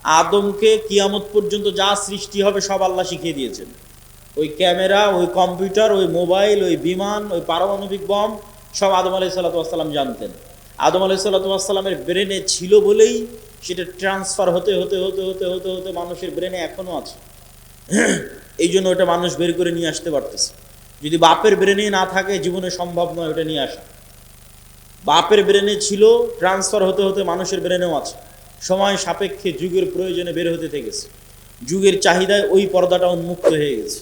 আদমকে কিয়ামত পর্যন্ত যা সৃষ্টি হবে সব আল্লাহ শিখিয়ে দিয়েছেন। ওই ক্যামেরা, ওই কম্পিউটার, ওই মোবাইল, ওই বিমান, ওই পারমাণবিক বম সব আদম আলাইহিসসালাতু ওয়াসসালাম জানতেন। আদম আলাইহিসসালাতু ওয়াসসালামের ব্রেনে ছিল বলেই সেটা ট্রান্সফার হতে হতে হতে হতে হতে হতে মানুষের ব্রেনে এখনো আছে। এই জন্য ওটা মানুষ বের করে নিয়ে আসতে পারতেছে। যদি বাপের ব্রেনে না থাকে জীবনে সম্ভব নয় ওটা নিয়ে আসা। বাপের ব্রেনে ছিল, ট্রান্সফার হতে হতে মানুষের ব্রেনেও আছে। সময় সাপেক্ষে যুগের প্রয়োজনে বের হতে থেকেছে। যুগের চাহিদায় ওই পর্দাটা উন্মুক্ত হয়ে গেছে,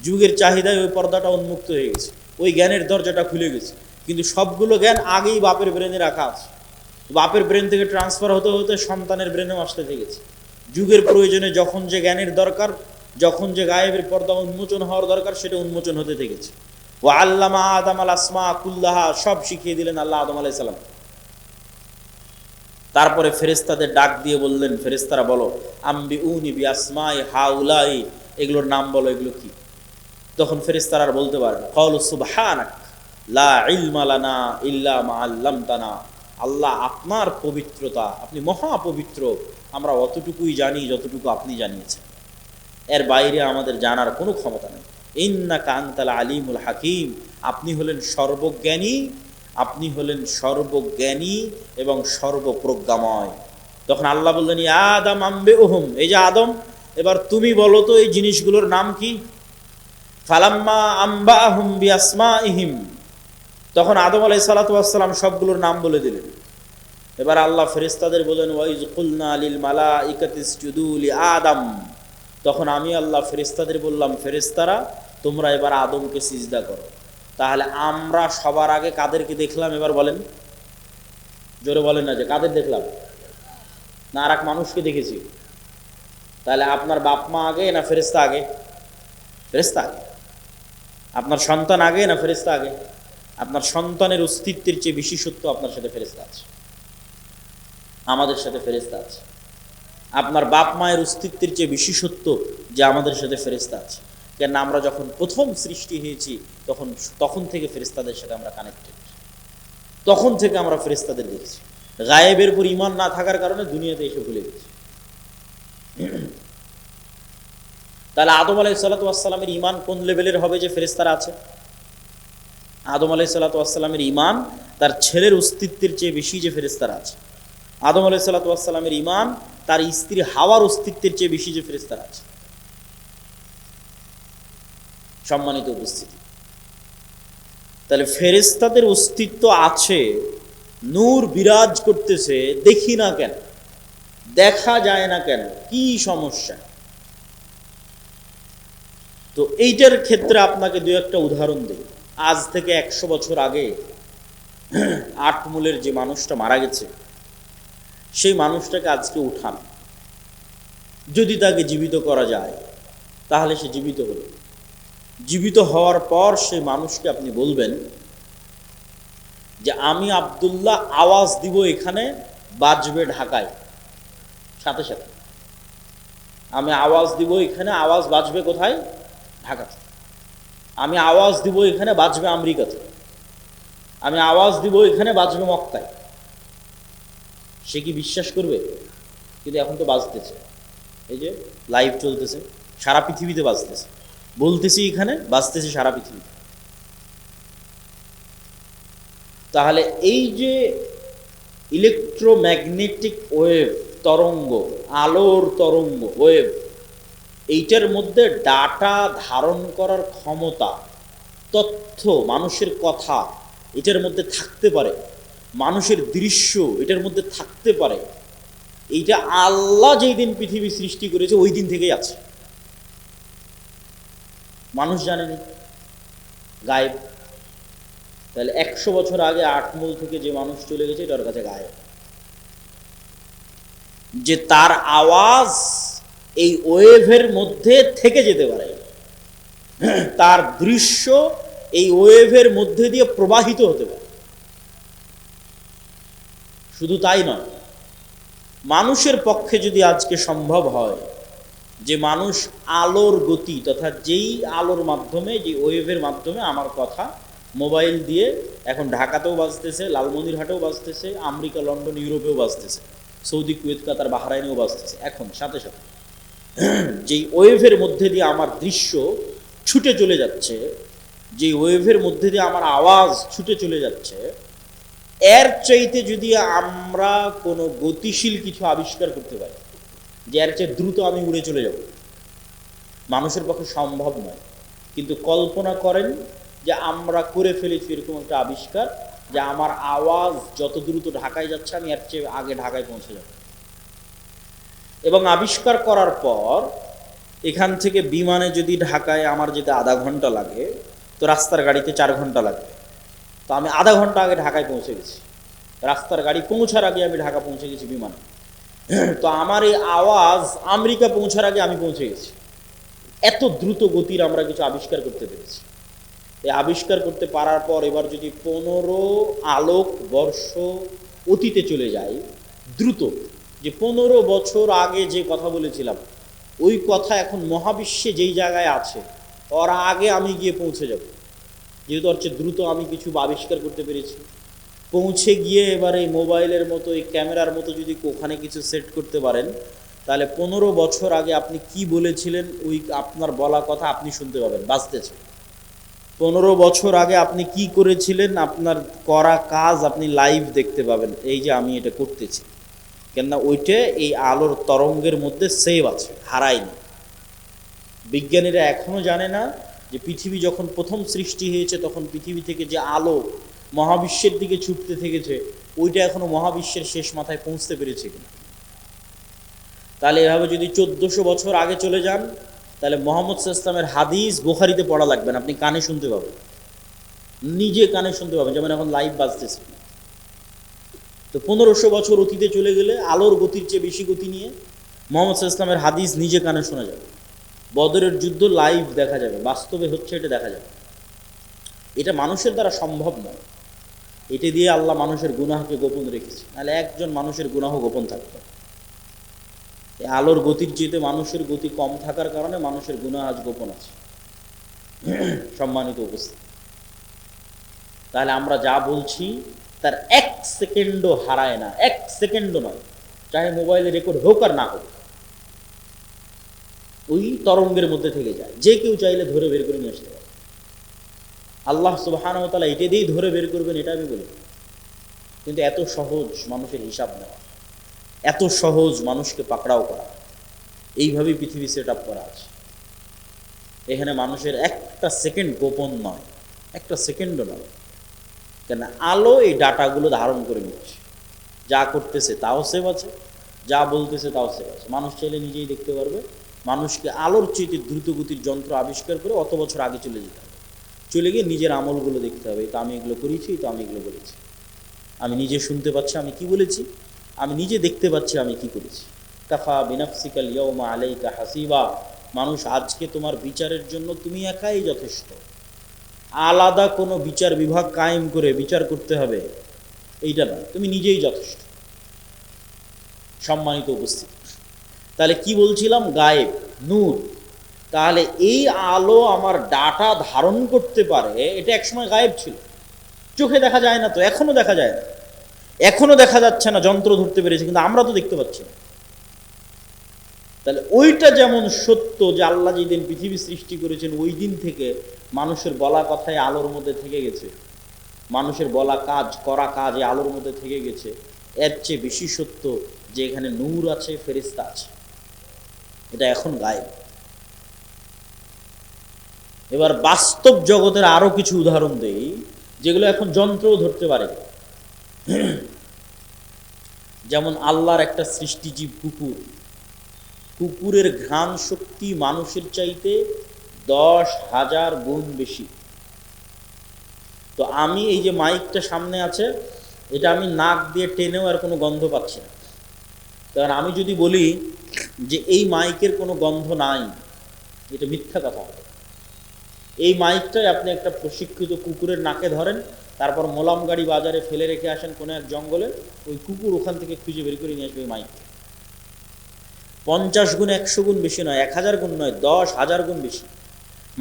যুগের চাহিদায় ওই পর্দাটা উন্মুক্ত হয়ে গেছে, ওই জ্ঞানের দরজাটা খুলে গেছে। কিন্তু সবগুলো জ্ঞান আগেই বাপের ব্রেনে রাখা আছে। বাপের ব্রেন থেকে ট্রান্সফার হতে হতে সন্তানের ব্রেনেও আসতে থেকেছে। যুগের প্রয়োজনে যখন যে জ্ঞানের দরকার, যখন যে গায়েবের পর্দা উন্মোচন হওয়ার দরকার, সেটা উন্মোচন হতে থেকেছে। ও আল্লামা আদম আল আসমা কুল্লাহা, সব শিখিয়ে দিলেন আল্লাহ আদম আলাইহিস সালাম। তারপরে ফেরেশতাদের ডাক দিয়ে বললেন, ফেরেশতারা বলো, আম্বিউনি বিআসমাই হাউলাই, এগুলোর নাম বলো, এগুলো কি? তখন ফেরেশতারা বলতে পারেন, ক্বালু সুবহানাক লা ইলমা লানা ইল্লা মা আল্লামতানা, আল্লাহ আপনার পবিত্রতা, আপনি মহা পবিত্র, আমরা অতটুকুই জানি যতটুকু আপনি জানিয়েছেন, এর বাইরে আমাদের জানার কোনো ক্ষমতা নেই। ইন্নাকা আনতাল আলিমুল হাকিম, আপনি হলেন সর্বজ্ঞানী, আপনি হলেন সর্বজ্ঞানী এবং সর্বপ্রজ্ঞাময়। তখন আল্লাহ বললেন, ইয়া আদম আম্বিউহুম, এই যে আদম, এবার তুমি বলো তো এই জিনিসগুলোর নাম কি? ফালাম্মা আম্বাহুম বিআসমাইহিম, তখন আদম আলাইহিস সালাতু ওয়াস সালাম সবগুলোর নাম বলে দিলেন। এবার আল্লাহ ফেরেশতাদের বলেন, ওয়াইজ কুলনা লিল মালাইকাতি ইসজুদু লি আদম, তখন আমি আল্লাহ ফেরেশতাদের বললাম, ফেরেশতারা তোমরা এবার আদমকে সিজদা করো। তাহলে আমরা সবার আগে কাদেরকে দেখলাম এবার বলেন? জোরে বলেন না, যে কাদের দেখলাম? না আর এক মানুষকে দেখেছি? তাহলে আপনার বাপ মা আগে না ফেরেশতা আগে? ফেরেশতা আগে। আপনার সন্তান আগে না ফেরেশতা আগে? আপনার সন্তানের অস্তিত্বের চেয়ে বেশি সত্য আপনার সাথে ফেরেশতা আছে, আমাদের সাথে ফেরেশতা আছে। আপনার বাপ মায়ের অস্তিত্বের চেয়ে বেশি সত্য যে আমাদের সাথে ফেরেশতা আছে। কেন আমরা যখন প্রথম সৃষ্টি হয়েছি তখন থেকে ফেরেশতাদের সাথে আমরা কানেক্টেড, তখন থেকে আমরা ফেরেশতাদের দেখছি। গায়েবের উপর ঈমান না থাকার কারণে দুনিয়াতে এসে ভুলে গেছি। তাহলে আদম আলাইহিস সালাতু ওয়াস সালামের ঈমান কোন লেভেলের হবে যে ফেরেশতারা আছে? আদম আলাইহিস সালাতু ওয়াস সালামের ঈমান তার ছেলের অস্তিত্বের চেয়ে বেশি যে ফেরেশতারা আছে। আদম আলাইহিস সালাতু ওয়াস সালামের ঈমান তার স্ত্রী হাওয়ার অস্তিত্বের চেয়ে বেশি যে ফেরেশতারা আছে। সম্মানিত উপস্থিতি, তাহলে ফেরেশতাদের অস্তিত্ব আছে, নূর বিরাজ করতেছে, দেখি না কেন, দেখা যায় না কেন, কি সমস্যা? তো এইটার ক্ষেত্রে আপনাকে দুই একটা উদাহরণ দিই। আজ থেকে 100 বছর আগে আটমূলের যে মানুষটা মারা গেছে, সেই মানুষটাকে আজকে উঠান, যদি তাকে জীবিত করা যায় তাহলে সে জীবিত হলো। জীবিত হওয়ার পর সেই মানুষকে আপনি বলবেন যে আমি আব্দুল্লাহ আওয়াজ দিব, এখানে বাজবে ঢাকায়, সাথে সাথে আমি আওয়াজ দিব, এখানে আওয়াজ বাজবে কোথায়? ঢাকাতে। আমি আওয়াজ দিব, এখানে বাজবে আমেরিকাতে। আমি আওয়াজ দিব, এখানে বাজবে মক্কায়। সে কি বিশ্বাস করবে? কিন্তু এখন তো বাজতেছে, এই যে লাইভ চলতেছে, সারা পৃথিবীতে বাজতেছে, বলতেছি এখানে, বাজতেছে সারা পৃথিবীতে। তাহলে এই যে ইলেকট্রোম্যাগনেটিক ওয়েভ, তরঙ্গ, আলোর তরঙ্গ ওয়েভ, এইটার মধ্যে ডাটা ধারণ করার ক্ষমতা, তথ্য, মানুষের কথা এটার মধ্যে থাকতে পারে, মানুষের দৃশ্য এটার মধ্যে থাকতে পারে, এইটা আল্লাহ যেই দিন পৃথিবী সৃষ্টি করেছে ওই দিন থেকেই আছে। মানুষ জানেনি, গায়েব। তাহলে 100 বছর আগে আটমূল থেকে যে মানুষ চলে গেছে এটার কাছে গায়েব। যে তার আওয়াজ এই ওয়েভের মধ্যে থেকে যেতে পারে, তার দৃশ্য এই ওয়েভের মধ্যে দিয়ে প্রবাহিত হতে পারে। শুধু তাই নয়, মানুষের পক্ষে যদি আজকে সম্ভব হয় যে মানুষ আলোর গতি তথা যেই আলোর মাধ্যমে, যে ওয়েভের মাধ্যমে আমার কথা মোবাইল দিয়ে এখন ঢাকাতেও বাজতেছে, লালমনিরহাটেও বাজতেছে, আমেরিকা, লন্ডন, ইউরোপেও বাজতেছে, সৌদি, কুয়েত, কাতার, বাহরাইনেও বাজতেছে এখন সাথে সাথে। যেই ওয়েভের মধ্যে দিয়ে আমার দৃশ্য ছুটে চলে যাচ্ছে, যেই ওয়েভের মধ্যে দিয়ে আমার আওয়াজ ছুটে চলে যাচ্ছে, এর চাইতে যদি আমরা কোনো গতিশীল কিছু আবিষ্কার করতে পারি, যে এর চেয়ে দ্রুত আমি উড়ে চলে যাব, মানুষের পক্ষে সম্ভব নয়। কিন্তু কল্পনা করেন যে আমরা করে ফেলেছি এরকম একটা আবিষ্কার, যে আমার আওয়াজ যত দ্রুত ঢাকায় যাচ্ছে আমি এর চেয়ে আগে ঢাকায় পৌঁছে যাব। এবং আবিষ্কার করার পর এখান থেকে বিমানে যদি ঢাকায় আমার যেতে আধা ঘন্টা লাগে, তো রাস্তার গাড়িতে 4 ঘন্টা লাগবে। তো আমি আধা ঘন্টা আগে ঢাকায় পৌঁছে গেছি, রাস্তার গাড়ি পৌঁছার আগে আমি ঢাকা পৌঁছে গেছি বিমানে। তো আমার এই আওয়াজ আমেরিকা পৌঁছার আগে আমি পৌঁছে গেছি। এত দ্রুত গতির আমরা কিছু আবিষ্কার করতে পেরেছি। এই আবিষ্কার করতে পারার পর এবার যদি 15 আলোক বর্ষ অতীতে চলে যায় দ্রুত, যে 15 বছর আগে যে কথা বলেছিলাম ওই কথা এখন মহাবিশ্বে যেই জায়গায় আছে ওর আগে আমি গিয়ে পৌঁছে যাব, যেহেতু ওর চেয়ে দ্রুত আমি কিছু আবিষ্কার করতে পেরেছি। পৌঁছে গিয়ে এবার এই মোবাইলের মতো, এই ক্যামেরার মতো যদি ওখানে কিছু সেট করতে পারেন, তাহলে 15 বছর আগে আপনি কি বলেছিলেন ওই আপনার বলা কথা আপনি শুনতে পাবেন, বাঁচতেছে। 15 বছর আগে আপনি কি করেছিলেন, আপনার করা কাজ আপনি লাইভ দেখতে পাবেন, এই যে আমি এটা করতেছি। কেননা ওইটা এই আলোর তরঙ্গের মধ্যে সেভ আছে, হারায়নি। বিজ্ঞানীরা এখনো জানে না যে পৃথিবী যখন প্রথম সৃষ্টি হয়েছে তখন পৃথিবী থেকে যে আলো মহাবিশ্বের দিকে ছুটতে থেকেছে ওইটা এখনো মহাবিশ্বের শেষ মাথায় পৌঁছতে পেরেছে কিনা। তাহলে এভাবে যদি 1400 বছর আগে চলে যান, তাহলে মোহাম্মদ সাল্লাল্লাহু আলাইহি ওয়াসাল্লামের হাদিস বুখারীতে পড়া লাগবে না, আপনি কানে শুনতে পাবেন, নিজে কানে শুনতে পাবেন, যেমন এখন লাইভ বাজতেছে। তো 1500 বছর অতীতে চলে গেলে আলোর গতির চেয়ে বেশি গতি নিয়ে মোহাম্মদ সাল্লাল্লাহু আলাইহি ওয়াসাল্লামের হাদিস নিজে কানে শোনা যাবে, বদরের যুদ্ধ লাইভ দেখা যাবে, বাস্তবে হচ্ছে এটা দেখা যাবে। এটা মানুষের দ্বারা সম্ভব নয়। এটা দিয়ে আল্লাহ মানুষের গুনাহকে গোপন রেখেছে, নাহলে একজন মানুষের গুনাহ গোপন থাকবে। এই আলোর গতির চেয়ে মানুষের গতি কম থাকার কারণে মানুষের গুনাহ আজ গোপন আছে। সম্মানিত উপস্থিতি, তাহলে আমরা যা বলছি তার 1 সেকেন্ডও হারায় না, 1 সেকেন্ডও নয়, চাহে মোবাইলে রেকর্ড হোক আর না হোক, ওই তরঙ্গের মধ্যে থেকে যায়। যে কেউ চাইলে ধরে বের করে নিয়ে আসতে পারে। আল্লাহ সুবহানাহু ওয়া তাআলা এটা দিয়েই ধরে বের করবেন, এটা আমি বলি। কিন্তু এত সহজ মানুষের হিসাব নেওয়া, এত সহজ মানুষকে পাকড়াও করা, এইভাবেই পৃথিবী সেট আপ করা আছে। এখানে মানুষের একটা সেকেন্ড গোপন নয়, একটা সেকেন্ডও নয়। কেন আলো এই ডাটাগুলো ধারণ করে নিচ্ছে, যা করতেছে তাও সেভ আছে, যা বলতেছে তাও সেভ আছে। মানুষ চাইলে নিজেই দেখতে পারবে। মানুষকে আলোর চেয়ে দ্রুত গতির যন্ত্র আবিষ্কার করে অত বছর আগে চলে যেতে হবে, চলে গিয়ে নিজের আমলগুলো দেখতে হবে। তো আমি এগুলো করেছি, তো আমি এগুলো বলেছি, আমি নিজে শুনতে পাচ্ছি আমি কি বলেছি, আমি নিজে দেখতে পাচ্ছি আমি কি করেছি। কাফা বিনাফসিকাল ইয়াউমা আলাইকা হাসিবা, মানুষ আজকে তোমার বিচারের জন্য তুমি একাই যথেষ্ট। আলাদা কোনো বিচার বিভাগ কায়েম করে বিচার করতে হবে এইটা না, তুমি নিজেই যথেষ্ট। সম্মানিত উপস্থিতি, তাহলে কি বলছিলাম, গায়েব, নূর। তাহলে এই আলো আমার ডাটা ধারণ করতে পারে, এটা একসময় গায়েব ছিল, চোখে দেখা যায় না, তো এখনো দেখা যায় না, এখনো দেখা যাচ্ছে না, যন্ত্র ধরতে পেরেছে কিন্তু আমরা তো দেখতে পাচ্ছি না। তাহলে ওইটা যেমন সত্য যে আল্লাহ যেদিন পৃথিবী সৃষ্টি করেছেন ওই দিন থেকে মানুষের বলা কথায় আলোর মধ্যে থেকে গেছে, মানুষের বলা কাজ করা কাজ এই আলোর মধ্যে থেকে গেছে, এর চেয়ে বেশি সত্য যে এখানে নূর আছে, ফেরেশতা আছে, এটা এখন গায়েব। এবার বাস্তব জগতের আরো কিছু উদাহরণ দেই যেগুলো এখন যন্ত্রও ধরতে পারে। যেমন আল্লাহর একটা সৃষ্টিজীব কুকুর, কুকুরের ঘ্রাণ শক্তি মানুষের চাইতে 10,000 গুণ বেশি। তো আমি এই যে মাইকটা সামনে আছে, এটা আমি নাক দিয়ে টেনেও আর কোনো গন্ধ পাচ্ছি না। কারণ আমি যদি বলি যে এই মাইকের কোনো গন্ধ নাই, এটা মিথ্যা কথা হবে। এই মাইকটাই আপনি একটা প্রশিক্ষিত কুকুরের নাকে ধরেন, তারপর মোলাম গাড়ি বাজারে ফেলে রেখে আসেন কোনো এক জঙ্গলে, ওই কুকুর ওখান থেকে খুঁজে বের করে নিয়ে আসবে ওই মাইকটা। 50 গুণ 100 গুণ বেশি নয়, 1000 গুণ নয়, 10,000 গুণ বেশি।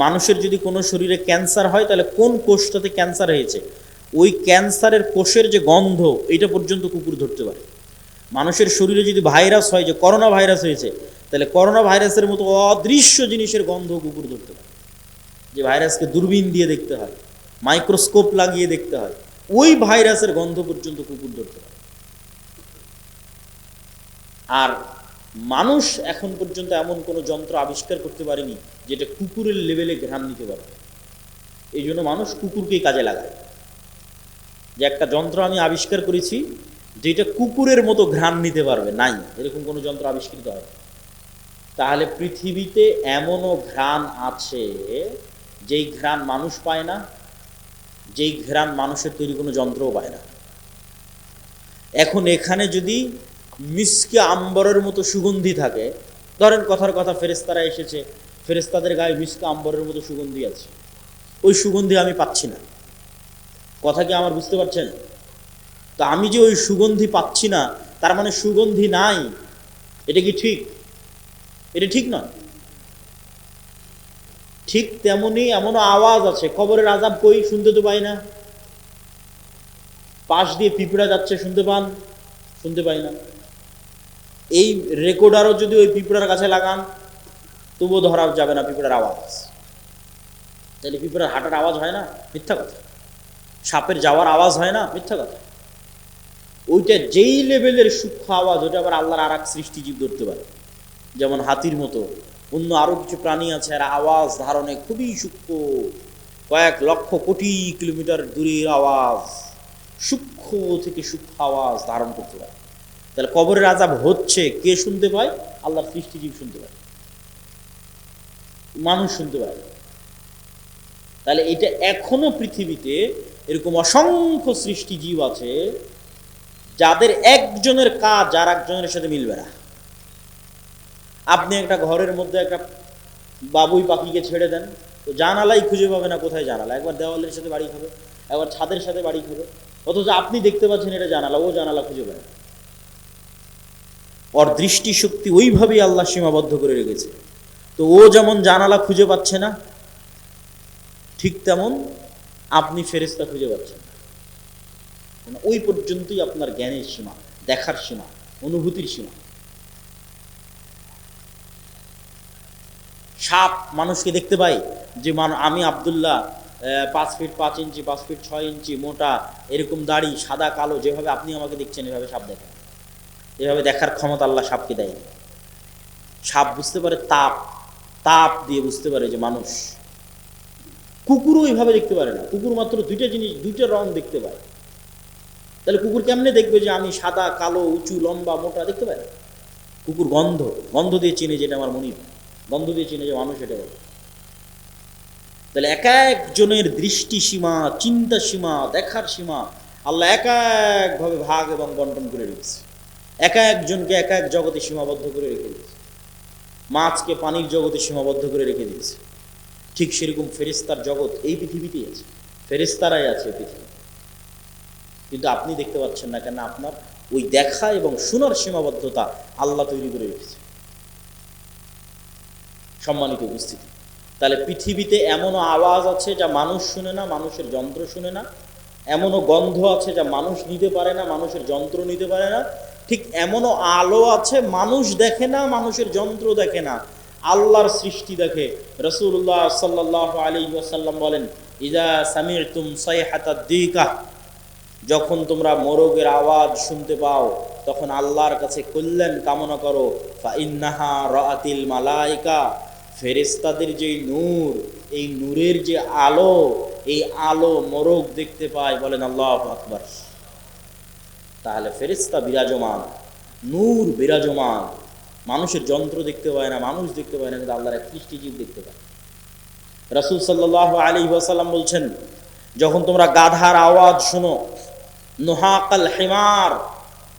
মানুষের যদি কোনো শরীরে ক্যান্সার হয়, তাহলে কোন কোষটাতে ক্যান্সার হয়েছে ওই ক্যান্সারের কোষের যে গন্ধ এটা পর্যন্ত কুকুর ধরতে পারে। মানুষের শরীরে যদি ভাইরাস হয়, যে করোনা ভাইরাস হয়েছে, তাহলে করোনা ভাইরাসের মতো অদৃশ্য জিনিসের গন্ধ কুকুর ধরতে পারে। যে ভাইরাসকে দূরবীন দিয়ে দেখতে হয়, মাইক্রোস্কোপ লাগিয়ে দেখতে হয়, ওই ভাইরাসের গন্ধ পর্যন্ত কুকুর ধরতে পারে। আর মানুষ এখন পর্যন্ত এমন কোনো যন্ত্র আবিষ্কার করতে পারেনি যেটা কুকুরের লেভেলে ঘ্রাণ নিতে পারবে। এই জন্য মানুষ কুকুরকেই কাজে লাগায়, যে একটা যন্ত্র আমি আবিষ্কার করেছি যেটা কুকুরের মতো ঘ্রাণ নিতে পারবে, নাই, এরকম কোনো যন্ত্র আবিষ্কৃত হয়। তাহলে পৃথিবীতে এমনও ঘ্রাণ আছে যেই ঘ্রাণ মানুষ পায় না, যেই ঘ্রাণ মানুষের তৈরি কোনো যন্ত্রও পায় না। এখন এখানে যদি মিসকে আম্বরের মতো সুগন্ধি থাকে, ধরেন কথার কথা ফেরেশতারা এসেছে, ফেরেশতাদের গায়ে মিসকে আম্বরের মতো সুগন্ধি আছে, ওই সুগন্ধি আমি পাচ্ছি না। কথা কি আমার বুঝতে পারছেন? তো আমি যে ওই সুগন্ধি পাচ্ছি না, তার মানে সুগন্ধি নাই, এটা কি ঠিক? এটা ঠিক নয়। ঠিক তেমনি এমনও আওয়াজ আছে, কবরের আযাব কই, শুনতে তো পাই না। পাশ দিয়ে পিঁপড়া যাচ্ছে, শুনতে পান? শুনতে পাই না। এই রেকর্ডারও যদি ওই পিঁপড়ার কাছে লাগান, তবুও ধরা যাবে না পিঁপড়ার আওয়াজ। তাহলে পিঁপড়ার হাঁটার আওয়াজ হয় না? মিথ্যা কথা। সাপের যাওয়ার আওয়াজ হয় না? মিথ্যা কথা। ওইটা যেই লেভেলের সূক্ষ্ম আওয়াজ, ওটা আবার আল্লাহর আর এক সৃষ্টিজীব ধরতে পারে। যেমন হাতির মতো অন্য আরো কিছু প্রাণী আছে, আর আওয়াজ ধারণে খুবই সূক্ষ্ম, কয়েক লক্ষ কোটি কিলোমিটার দূরের আওয়াজ, সূক্ষ্ম থেকে সূক্ষ্ম আওয়াজ ধারণ করতে পারে। তাহলে কবরের আযাব হচ্ছে, কে শুনতে পায়? আল্লাহর সৃষ্টিজীব শুনতে পায়, মানুষ শুনতে পায়। তাহলে এটা এখনো পৃথিবীতে এরকম অসংখ্য সৃষ্টিজীব আছে যাদের একজনের কাজ আর একজনের সাথে মিলবে না। আপনি একটা ঘরের মধ্যে একটা বাবুই পাখিকে ছেড়ে দেন, তো জানালাই খুঁজে পাবে না কোথায় জানালা, একবার দেওয়ালের সাথে বাড়ি খাবে, একবার ছাদের সাথে বাড়ি খাবে, অথচ আপনি দেখতে পাচ্ছেন এটা জানালা, ও জানালা খুঁজে পায় না। ওর দৃষ্টিশক্তি ওইভাবেই আল্লাহ সীমাবদ্ধ করে রেখেছে। তো ও যেমন জানালা খুঁজে পাচ্ছে না, ঠিক তেমন আপনি ফেরেশতা খুঁজে পাচ্ছেন না। ওই পর্যন্তই আপনার জ্ঞানের সীমা, দেখার সীমা, অনুভূতির সীমা। সাপ মানুষকে দেখতে পাই, যে আমি আব্দুল্লাহ 5 ফিট 5 ইঞ্চি, 5 ফিট 6 ইঞ্চি মোটা, এরকম দাড়ি, সাদা কালো, যেভাবে আপনি আমাকে দেখছেন এভাবে সাপ দেখে। এভাবে দেখার ক্ষমতা আল্লাহ সাপকে দেয়। সাপ বুঝতে পারে তাপ, তাপ দিয়ে বুঝতে পারে যে মানুষ। কুকুরও এইভাবে দেখতে পারে না, কুকুর মাত্র দুইটা জিনিস, দুইটা রং দেখতে পায়। তাহলে কুকুর কেমনে দেখবে যে আমি সাদা কালো, উঁচু লম্বা মোটা? দেখতে পায় না। কুকুর গন্ধ, গন্ধ দিয়ে চিনে যেটা আমার মনিব, গন্ধ দিয়ে চিনে যে মানুষ, এটা বলে। তাহলে এক একজনের দৃষ্টি সীমা, চিন্তা সীমা, দেখার সীমা আল্লাহ এক একভাবে ভাগ এবং বন্টন করে রেখেছে। এক একজনকে এক এক জগতে সীমাবদ্ধ করে রেখে দিয়েছে। মাছকে পানির জগতে সীমাবদ্ধ করে রেখে দিয়েছে। ঠিক সেরকম ফেরেশতার জগৎ এই পৃথিবীতেই আছে, ফেরেশতারাই আছে পৃথিবী। কিন্তু আপনি দেখতে পাচ্ছেন না কেন? আপনার ওই দেখা এবং শোনার সীমাবদ্ধতা আল্লাহ তৈরি করে রেখেছে। সম্মানিত উপস্থিতি, তাহলে পৃথিবীতে এমনও আওয়াজ আছে যা মানুষ শুনে না, মানুষের যন্ত্র শুনে না। এমনও গন্ধ আছে যা মানুষ নিতে পারে না, মানুষের যন্ত্র নিতে পারে না। ঠিক এমনও আলো আছে মানুষ দেখে না, মানুষের যন্ত্র দেখে না, আল্লাহর সৃষ্টি দেখে। রাসূলুল্লাহ সাল্লাল্লাহু আলাইহি ওয়াসাল্লাম বলেন, ইযা সামি'তুম সাইহাতাদ দীকাহ, যখন তোমরা মোরগের আওয়াজ শুনতে পাও, তখন আল্লাহর কাছে কল্যাণ কামনা করো। ফাইন্নাহা রাআতিল মালাইকা, ফেরেশতাদের যে নূর, এই নূরের যে আলো, এই আলো মোরগ দেখতে পায়। বলেন আল্লাহু আকবার। তাহলে ফেরেশতা বিরাজমান, নূর বিরাজমান। মানুষের যন্ত্র দেখতে পায় না, মানুষ দেখতে পায় না, কিন্তু আল্লাহর এক সৃষ্টিজীব দেখতে পায়। রাসূল সাল্লাল্লাহু আলাইহি ওয়াসাল্লাম বলছেন, যখন তোমরা গাধার আওয়াজ শোনো, নুহাকাল হিমার,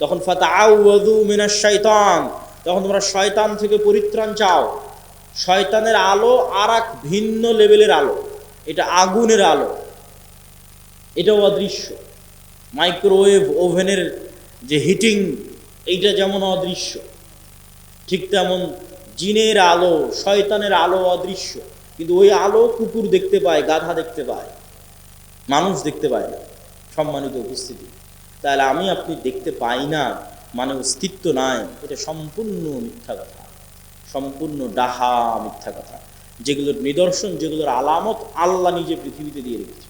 তখন ফাতাআউযু মিনাশ শাইতান, তখন তোমরা শয়তান থেকে পরিত্রাণ চাও। শয়তানের আলো আর এক ভিন্ন লেভেলের আলো, এটা আগুনের আলো, এটাও অদৃশ্য। মাইক্রোওয়েভ ওভেনের যে হিটিং, এইটা যেমন অদৃশ্য, ঠিক তেমন জিনের আলো, শয়তানের আলো অদৃশ্য। কিন্তু ওই আলো কুকুর দেখতে পায়, গাধা দেখতে পায়, মানুষ দেখতে পায় না। সম্মানিত উপস্থিতি, তাহলে আমি আপনি দেখতে পাই না, মানে অস্তিত্ব নাই, এটা সম্পূর্ণ মিথ্যা কথা, সম্পূর্ণ ডাহা মিথ্যা কথা, যেগুলোর নিদর্শন, যেগুলোর আলামত আল্লাহ নিজে পৃথিবীতে দিয়ে রেখেছে।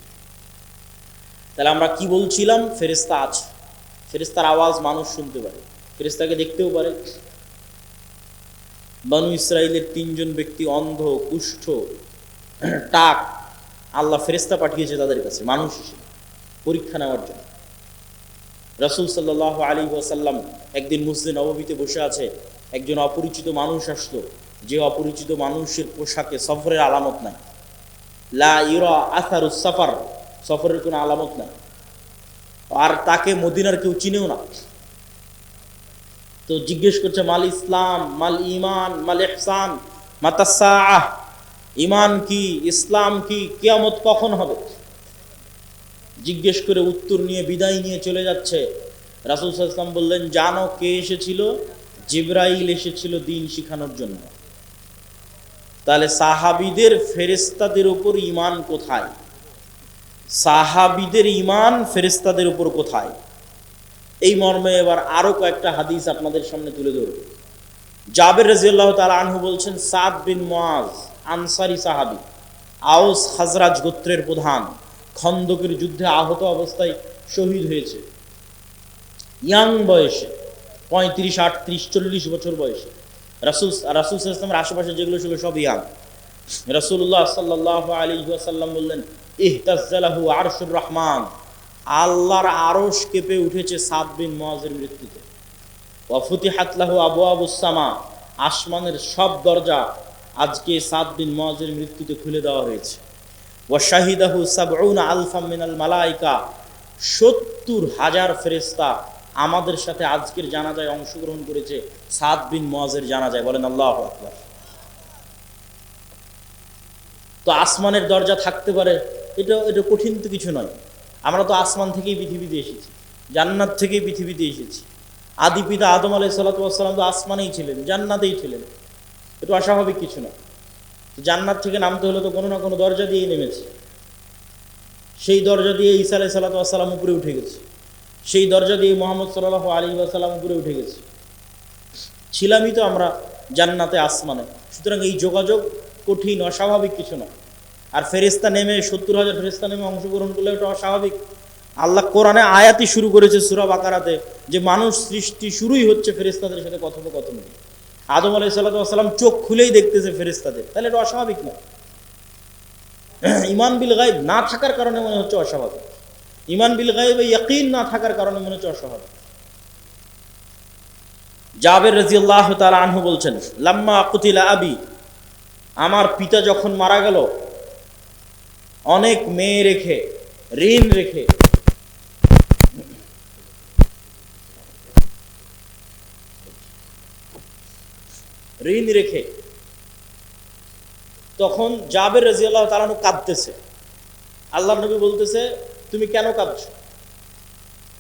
তাহলে আমরা কি বলছিলাম? ফেরেশতা আছে, ফেরেশতার আওয়াজ মানুষ শুনতে পারে, ফেরেশতাকে দেখতেও পারে। বনু ইসরাইলের 3 জন ব্যক্তি অন্ধ, কুষ্ঠ, টাক, আল্লাহ ফেরেশতা পাঠিয়েছে তাদের কাছে মানুষ হিসেবে পরীক্ষা নেওয়ার জন্য। রাসূল সাল্লাল্লাহু আলাইহি ওয়াসাল্লাম একদিন মসজিদে নববীতে বসে আছে, একজন অপরিচিত মানুষ আসলো, যে অপরিচিত মানুষের পোশাকে সফরের আলামত নাই, লা ইউরা আসারুস সফর, সফরের কোনো আলামত নাই, আর তাকে মদিনার কেউ চিনেও না। তো জিজ্ঞেস করছে, মাল ইসলাম, মাল ঈমান, মাল ইহসান, মাতাস সাআহ, ঈমান কি, ইসলাম কি, কিয়ামত কখন হবে? জিজ্ঞেস করে উত্তর নিয়ে বিদায় নিয়ে চলে যাচ্ছে। রাসূল সাল্লাল্লাহু আলাইহি ওয়াসাল্লাম বললেন, জানো কে এসেছিল? জিবরাইল এসেছিল দিন শিখানোর জন্য। তাহলে সাহাবীদের ফেরেশতাদের উপর ঈমান কোথায়? সাহাবীদের ঈমান ফেরেশতাদের উপর কোথায়? এই মর্মে এবার আরো কয়েকটা হাদিস আপনাদের সামনে তুলে ধরব। জাবের রাদিয়াল্লাহু তাআলা আনহু বলছেন, সাদ বিন মুআজ আনসারী সাহাবী, আউস খাজরাজ গোত্রের প্রধান, খন্দকের যুদ্ধে আহত অবস্থায় শহীদ হয়েছে, ইয়াং বয়সে, 35, 38, 40 বছর বয়সে। রাসূল সাল্লাল্লাহু আলাইহি ওয়াসাল্লামের আশেপাশে যেগুলো ছিল সব ইয়াং। রাসূলুল্লাহ সাল্লাল্লাহু আলাইহি ওয়াসাল্লাম বললেন, ইহতাজ্জালাহু আরশুর রহমান, আল্লাহর আরশ কেঁপে উঠেছে সাদ বিন মুআজের মৃত্যুতে। ওয়া ফুতিহাত লাহু আবওয়াবুস সামা, আসমানের সব দরজা আজকে সাদ বিন মুআজের মৃত্যুতে খুলে দেওয়া হয়েছে। ওয়া শাহিদাহু ৭০ আলফাম মিনাল মালায়েকা, ৭০,০০০ ফেরেশতা আমাদের সাথে আজকের জানাজায় অংশগ্রহণ করেছে সাদ বিন মুআজের জানাজায়। বলেন আল্লাহু আকবার। তো আসমানের দরজা থাকতে পারে, এটা কঠিন তো কিছু নয়। আমরা তো আসমান থেকেই পৃথিবীতে এসেছি, জান্নাত থেকেই পৃথিবীতে এসেছি। আদি পিতা আদম আলাইহিস সালাতু ওয়াস সালাম তো আসমানেই ছিলেন, জান্নাতেই ছিলেন, এটা অস্বাভাবিক কিছু না। জান্নাত থেকে নামতে হলে তো কোনো না কোনো দরজা দিয়েই নেমেছে, সেই দরজা দিয়ে ঈসা আলাইহিস সালাতু ওয়াস সালাম উপরে উঠে গেছে, সেই দরজা দিয়ে মুহাম্মদ সাল্লাল্লাহু আলাইহি ওয়াসাল্লাম উপরে উঠে গেছে। ছিলামই তো আমরা জান্নাতে, আসমানে। সুতরাং এই যোগাযোগ কঠিন, অস্বাভাবিক কিছু না। আর ফেরেশতা নেমে ৭০,০০০ ফেরেশতা নেমে অংশগ্রহণ করলে এটা অস্বাভাবিক। আল্লাহ কোরআনে আয়াতই শুরু করেছে সূরা বাকারাতে, যে মানুষ সৃষ্টি শুরুই হচ্ছে ফেরেশতাদের সাথে কথোপকথন। আদম আলাইহিস সালাতু ওয়াস সালাম চোখ খুলেই দেখতেছে ফেরেশতাদের, তাহলে এটা অস্বাভাবিক না। ঈমান বিল গায়ব না থাকার কারণে মনে হচ্ছে অস্বাভাবিক, ঈমান বিল গায়বে ইয়াকিন না থাকার কারণে মনে হচ্ছে অস্বাভাবিক। জাবের রাদিয়াল্লাহু তাআলা আনহু বলছেন, লাম্মা কুতিলা আবি, আমার পিতা যখন মারা গেল, অনেক মেয়ে রেখে, ঋণ রেখে, ঋণ রেখে, তখন জাবের রাদিয়াল্লাহু তাআলা আনহু কাঁদতেছে। আল্লাহর নবী বলতেছে, তুমি কেন কাঁদছো?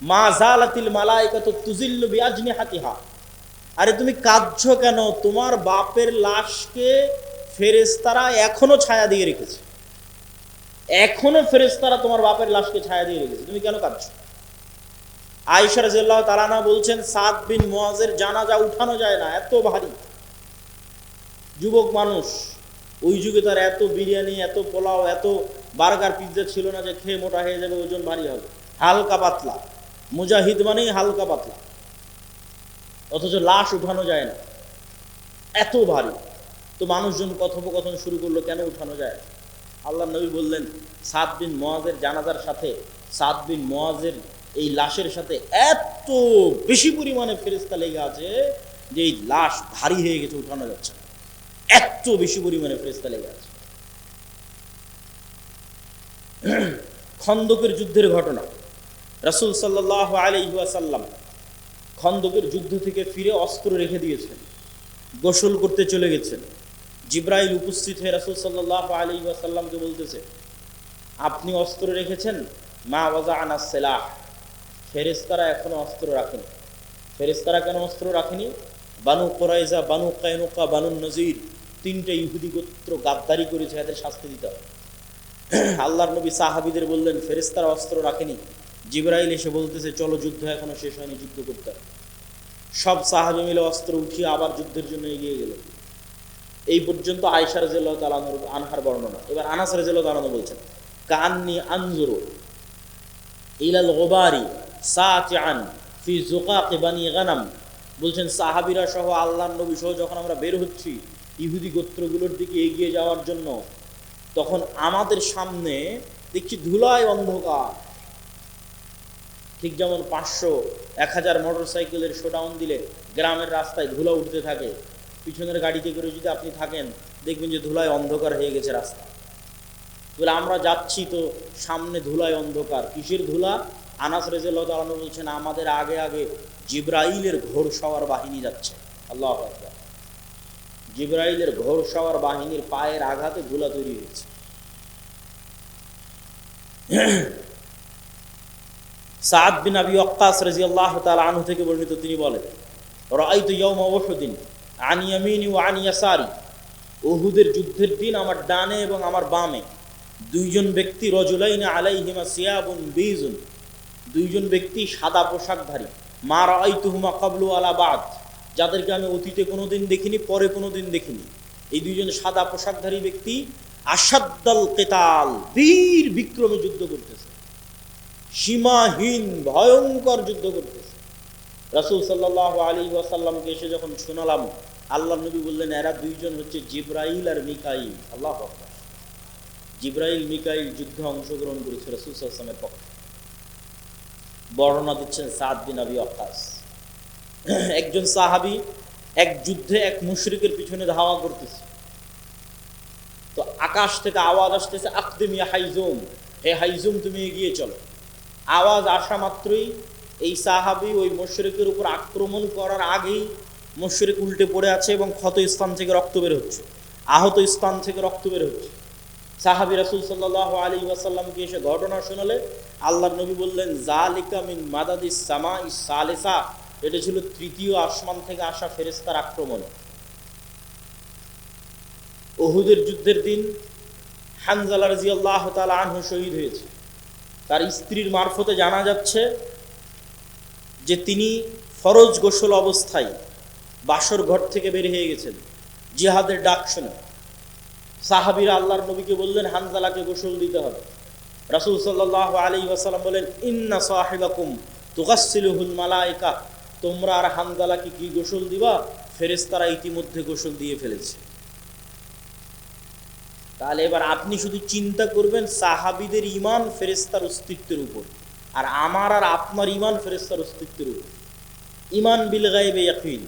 মা জালাতিল মালাইকাতু তুজিল্লু বিআজনিহাতিহা, আরে তুমি কাঁদছো কেন? তোমার বাপের লাশকে ফেরেশতারা এখনো ছায়া দিয়ে রেখেছে, এখনো ফেরেশতারা তোমার বাপের লাশকে ছায়া দিয়ে রেখেছে, তুমি কেন কাঁদছো? আয়েশা রাদিয়াল্লাহু তাআলা আনহা বলছেন, সাদ বিন মুআজের জানাজা উঠানো যায় না, এত ভারী। যুবক মানুষ, ওই যুগে তার এত বিরিয়ানি, এত পোলাও, এত বার্গার, পিৎজা ছিল না যে খেয়ে মোটা হয়ে যাবে, ওজন ভারী হবে। হালকা পাতলা, মুজাহিদ মানেই হালকা পাতলা, অথচ লাশ উঠানো যায় না, এত ভারী। তো মানুষজন কথোপকথন শুরু করলো, কেন উঠানো যায়? আল্লাহর নবী বললেন, সাদ বিন মুআজের জানাজার সাথে, সাদ বিন মুআজের এই লাশের সাথে এত বেশি পরিমাণে ফেরেশতা লেগে আছে যে এই লাশ ভারী হয়ে গেছে, উঠানো যাচ্ছে না, এত বেশি পরিমাণে ফেরেশতা লেগে আছে। খন্দকের যুদ্ধের ঘটনা, রাসূল সাল্লাল্লাহু আলাইহি ওয়াসাল্লাম খন্দকের যুদ্ধ থেকে ফিরে অস্ত্র রেখে দিয়েছেন, গোসল করতে চলে গেছেন। জিবরাইল উপস্থিত হয়ে রাসূল সাল্লাল্লাহু আলাইহি ওয়াসাল্লামকে বলতেছে, আপনি অস্ত্র রেখেছেন? মা ওয়াজা'না সিলাহ, ফেরেশতারা এখনো অস্ত্র রাখেনি। ফেরেশতারা কেন অস্ত্র রাখেনি? বানু কুরাইজা, বানু কায়নুকা, বানু নজির, 3টে ইহুদি গোত্র গাদ্দারি করেছে, এদের শাস্তি দিতে হবে। আল্লাহর নবী সাহাবীদের বললেন, ফেরেশতারা অস্ত্র রাখেনি। জিবরাইল এসে বলতেছে, চলো, যুদ্ধ এখনো শেষ হয়নি, যুদ্ধ করতে হবে। সব সাহাবী মিলে অস্ত্র উঠিয়ে আবার যুদ্ধের জন্য এগিয়ে গেল। এই পর্যন্ত আয়েশা রাদিয়াল্লাহু তাআলা আনহার বর্ণনা। এবার আনাস রাদিয়াল্লাহু তাআলা বলছেন, কান্নি আনজুরু ইলাল গুবারি সাতিআন ফি যুকাক বানি গানাম। বলছেন সাহাবীরা সহ আল্লাহর নবী সহ যখন আমরা বের হচ্ছি ইহুদি গোত্রগুলোর দিকে এগিয়ে যাওয়ার জন্য, তখন আমাদের সামনে দেখছি ধুলায় অন্ধকার। ঠিক যেমন 500-1000 মোটরসাইকেলের শোডাউন দিলে গ্রামের রাস্তায় ধুলা উঠতে থাকে, পিছনের গাড়িতে করে যদি আপনি থাকেন দেখবেন যে ধুলায় অন্ধকার হয়ে গেছে রাস্তা। বলে আমরা যাচ্ছি তো সামনে ধুলায় অন্ধকার। কিসের ধুলা? আনাস রাদিয়াল্লাহু তাআলা বলছেন আমাদের আগে আগে জিবরাইলের ঘোড়সওয়ার বাহিনী যাচ্ছে। আল্লাহু আকবার। জিবরাইলের ঘোড়সওয়ার বাহিনীর পায়ের আঘাতে ধুলা তৈরি হয়েছে। সাদ বিন আবি ওয়াক্কাস রাদিয়াল্লাহু তাআলা আনহু থেকে বর্ণিত, তিনি বলেন, রাআইতু ইয়াওমা উহুদিন আন ইয়ামিনি ওয়া আন ইয়াসারি। উহুদের যুদ্ধের দিন আমার ডানে এবং আমার বামে দুইজন ব্যক্তি, রজুলাইন আলাইহিমা সিয়াবুন বীজুন, দুইজন ব্যক্তি সাদা পোশাকধারী, মা রাআইতুহুমা ক্বাবলু আলা বাদ, যাদেরকে আমি অতীতে কোনোদিন দেখিনি, পরে কোনোদিন দেখিনি। এই দুইজন সাদা পোশাকধারী ব্যক্তি আশাদ্দাল কিতাল, বীর বিক্রমে যুদ্ধ করতেছে, সীমাহীন ভয়ঙ্কর যুদ্ধ করতেছে। রাসূল সাল্লাল্লাহু আলাইহি ওয়াসাল্লামকে এসে যখন শোনালাম, আল্লাহর নবী বললেন এরা দুইজন হচ্ছে জিবরাইল আর মিকাইল। আল্লাহু আকবার। জিবরাইল মিকাইল যুদ্ধে অংশগ্রহণ করেছে রাসূল সাল্লাল্লাহু আলাইহি ওয়াসাল্লামের পক্ষে। বর্ণনা দিচ্ছেন সাদ বিন আবি ওয়াক্কাস। একজন সাহাবী এক যুদ্ধে এক মুশরিকের পিছনে ধাওয়া করতেছে, তো আকাশ থেকে আওয়াজ আসতেছে, আকদিম ইয়া হাইজুম, হে হাইজুম তুমি এগিয়ে চলো। আওয়াজ আসা মাত্রই এই সাহাবী ওই মুশরিকের উপর আক্রমণ করার আগেই মুশরিক উল্টে পড়ে আছে এবং ক্ষত স্থান থেকে রক্ত বের হচ্ছে, আহত স্থান থেকে রক্ত বের হচ্ছে। সাহাবী রাসূল সাল্লাল্লাহু আলাইহি ওয়াসাল্লামকে এসে ঘটনা শোনালে আল্লাহর নবী বললেন, যালিকা মিন মাদাদিস সামাইস সালিসা, এটা ছিল তৃতীয় আসমান থেকে আসা ফেরেশতার আক্রমণ। উহুদের যুদ্ধের দিন হানজালা রাদিয়াল্লাহু তাআলা আনহু শহীদ হয়েছে। তার স্ত্রীর মারফতে জানা যাচ্ছে যে তিনি ফরজ গোসল অবস্থায় বাসর ঘর থেকে বের হয়ে গেছেন জিহাদের ডাক শুনে। সাহাবীরা আল্লাহর নবীকে বললেন হানজালাকে গোসল দিতে হবে। রাসূল সাল্লাল্লাহু আলাইহি ওয়াসাল্লাম বলেন, ইন্না সাহিবাকুম তুগাসসিলুহুল মালায়েকা, তোমরা আর হানজালাকে কি গোসল দিবা? ফেরেশতারা ইতিমধ্যে গোসল দিয়ে ফেলেছে। তাহলে এবার আপনি শুধু চিন্তা করবেন সাহাবীদের ঈমান ফেরেশতার অস্তিত্বের উপর, আর আমার আর আপনার ঈমান ফেরেশতার অস্তিত্বের উপর। ঈমান বিল গায়বে ইয়াকিন,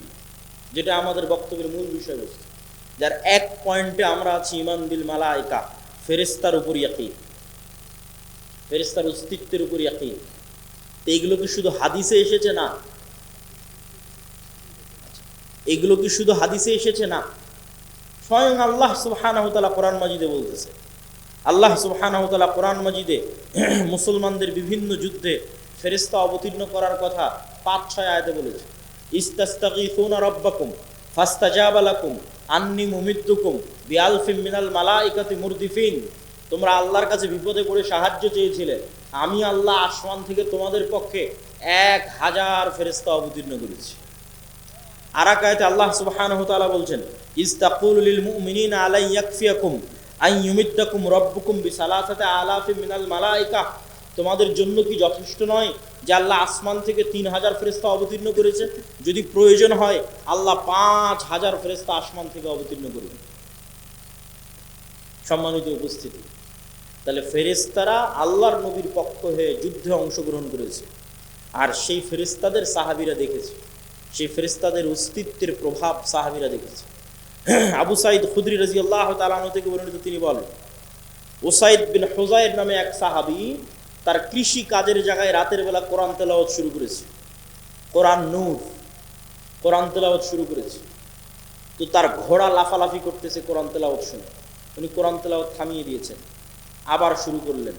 যেটা আমাদের বক্তব্যের মূল বিষয়বস্তু, যার এক পয়েন্টে আমরা আছি ঈমান বিল মালায়েকা, ফেরেশতার উপর ইয়াকিন, ফেরেশতার অস্তিত্বের উপর ইয়াকিন। এইগুলো কি শুধু হাদিসে এসেছে? না। এগুলো কি শুধু হাদিসে এসেছে? না। স্বয়ং আল্লাহ সুবহানাহু ওয়া তাআলা কোরআন মাজিদে বলতেছে। আল্লাহ সুবহানাহু ওয়া তাআলা কোরআন মাজিদে মুসলমানদের বিভিন্ন যুদ্ধে ফেরেশতা অবতীর্ণ করার কথা 5-6 আয়াতে বলেছে। ইস্তাস্তাগীসুনা রাব্বাকুম ফাস্তাজাবা লাকুম আন্নী মুমিদ্দুকুম বিআলফিম মিনাল মালাইকাতি মুরদিফিন। তোমরা আল্লাহর কাছে বিপদে পড়ে সাহায্য চেয়েছিলে, আমি আল্লাহ আসমান থেকে তোমাদের পক্ষে 1000 ফেরেশতা অবতীর্ণ করেছি। আর এক আয়াতে আল্লাহ সুবহানাহু ওয়া তাআলা বলছেন, ইস্তাকুলু লিল মুমিনিনা আলাই ইয়াকফিয়াকুম আন ইউমিদ্দাকুম রাব্বুকুম বিসালাসাতি আলাফিম মিনাল মালাইকা। তোমাদের জন্য কি যথেষ্ট নয় যে আল্লাহ আসমান থেকে 3000 ফেরেশতা অবতীর্ণ করেছে? যদি প্রয়োজন হয় আল্লাহ 5000 ফেরেশতা আসমান থেকে অবতীর্ণ করবেন। সম্মানিত উপস্থিতি, তাহলে ফেরেশতারা আল্লাহর নবীর পক্ষ হয়ে যুদ্ধে অংশগ্রহণ করেছে, আর সেই ফেরেশতাদের সাহাবীরা দেখেছে, সেই ফেরেশতাদের অস্তিত্বের প্রভাব সাহাবীরা দেখেছে। আবু সাঈদ খুদরি রাদিয়াল্লাহু তাআলা আনহু থেকে বর্ণিত, তিনি বলেন, উসাইদ বিন হুযাইর নামে এক সাহাবী তার কৃষি কাজের জায়গায় রাতের বেলা কোরআন তেলাওয়াত শুরু করেছে। কোরআন নূর, কোরআন তেলাওয়াত শুরু করেছে। তো তার ঘোড়া লাফালাফি করতেছে কোরআন তেলাওয়াত শুনে। উনি কোরআন তেলাওয়াত থামিয়ে দিয়েছেন, আবার শুরু করলেন,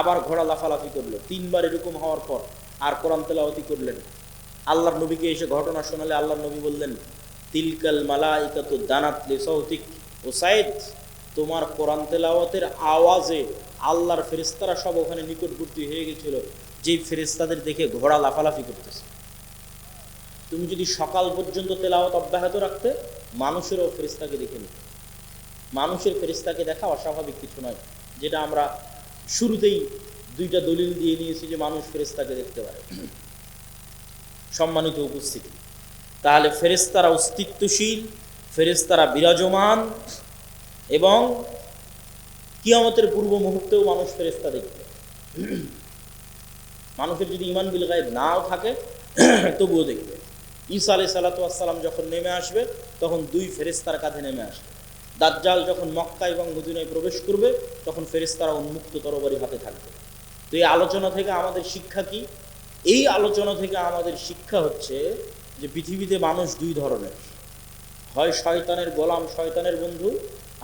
আবার ঘোড়া লাফালাফি করলো। 3 বার এরকম হওয়ার পর আর কোরআন তেলাওয়াতই করলেন। আল্লাহর নবীকে এসে ঘটনা শোনালে আল্লাহর নবী বললেন, তিলকাল মালাইকাতু দানাত লিসাউতিক, উসাইদ তোমার কোরআন তেলাওয়াতের আওয়াজে আল্লাহর ফেরেশতারা সব ওখানে নিকটবর্তী হয়ে গেছিল, যেই ফেরেশতাদের দেখে ঘোড়া লাফালাফি করতেছে। তুমি যদি সকাল পর্যন্ত তেলাওয়াত অব্যাহত রাখতে, মানুষেরও ফেরেশতাকে দেখে নিতে। মানুষের ফেরেশতাকে দেখা অস্বাভাবিক কিছু নয়, যেটা আমরা শুরুতেই দুইটা দলিল দিয়ে নিয়েছি যে মানুষ ফেরেশতাকে দেখতে পারে। সম্মানিত উপস্থিতি, তাহলে ফেরেশতারা অস্তিত্বশীল, ফেরেশতারা বিরাজমান, এবং কিয়ামতের পূর্ব মুহূর্তেও মানুষ ফেরেশতা দেখবে। মানুষের যদি ঈমান বিল গায়ব নাও থাকে তবুও দেখবে। ঈসা আলাইহিস সালাতু ওয়াস সালাম যখন নেমে আসবে তখন দুই ফেরেশতার কাঁধে নেমে আসবে। দাজ্জাল যখন মক্কা এবং মদিনায় প্রবেশ করবে তখন ফেরেশতারা উন্মুক্ত তরবারি হাতে থাকবে। তো এই আলোচনা থেকে আমাদের শিক্ষা কি? এই আলোচনা থেকে আমাদের শিক্ষা হচ্ছে যে পৃথিবীতে মানুষ দুই ধরনের, হয় শয়তানের গোলাম, শয়তানের বন্ধু,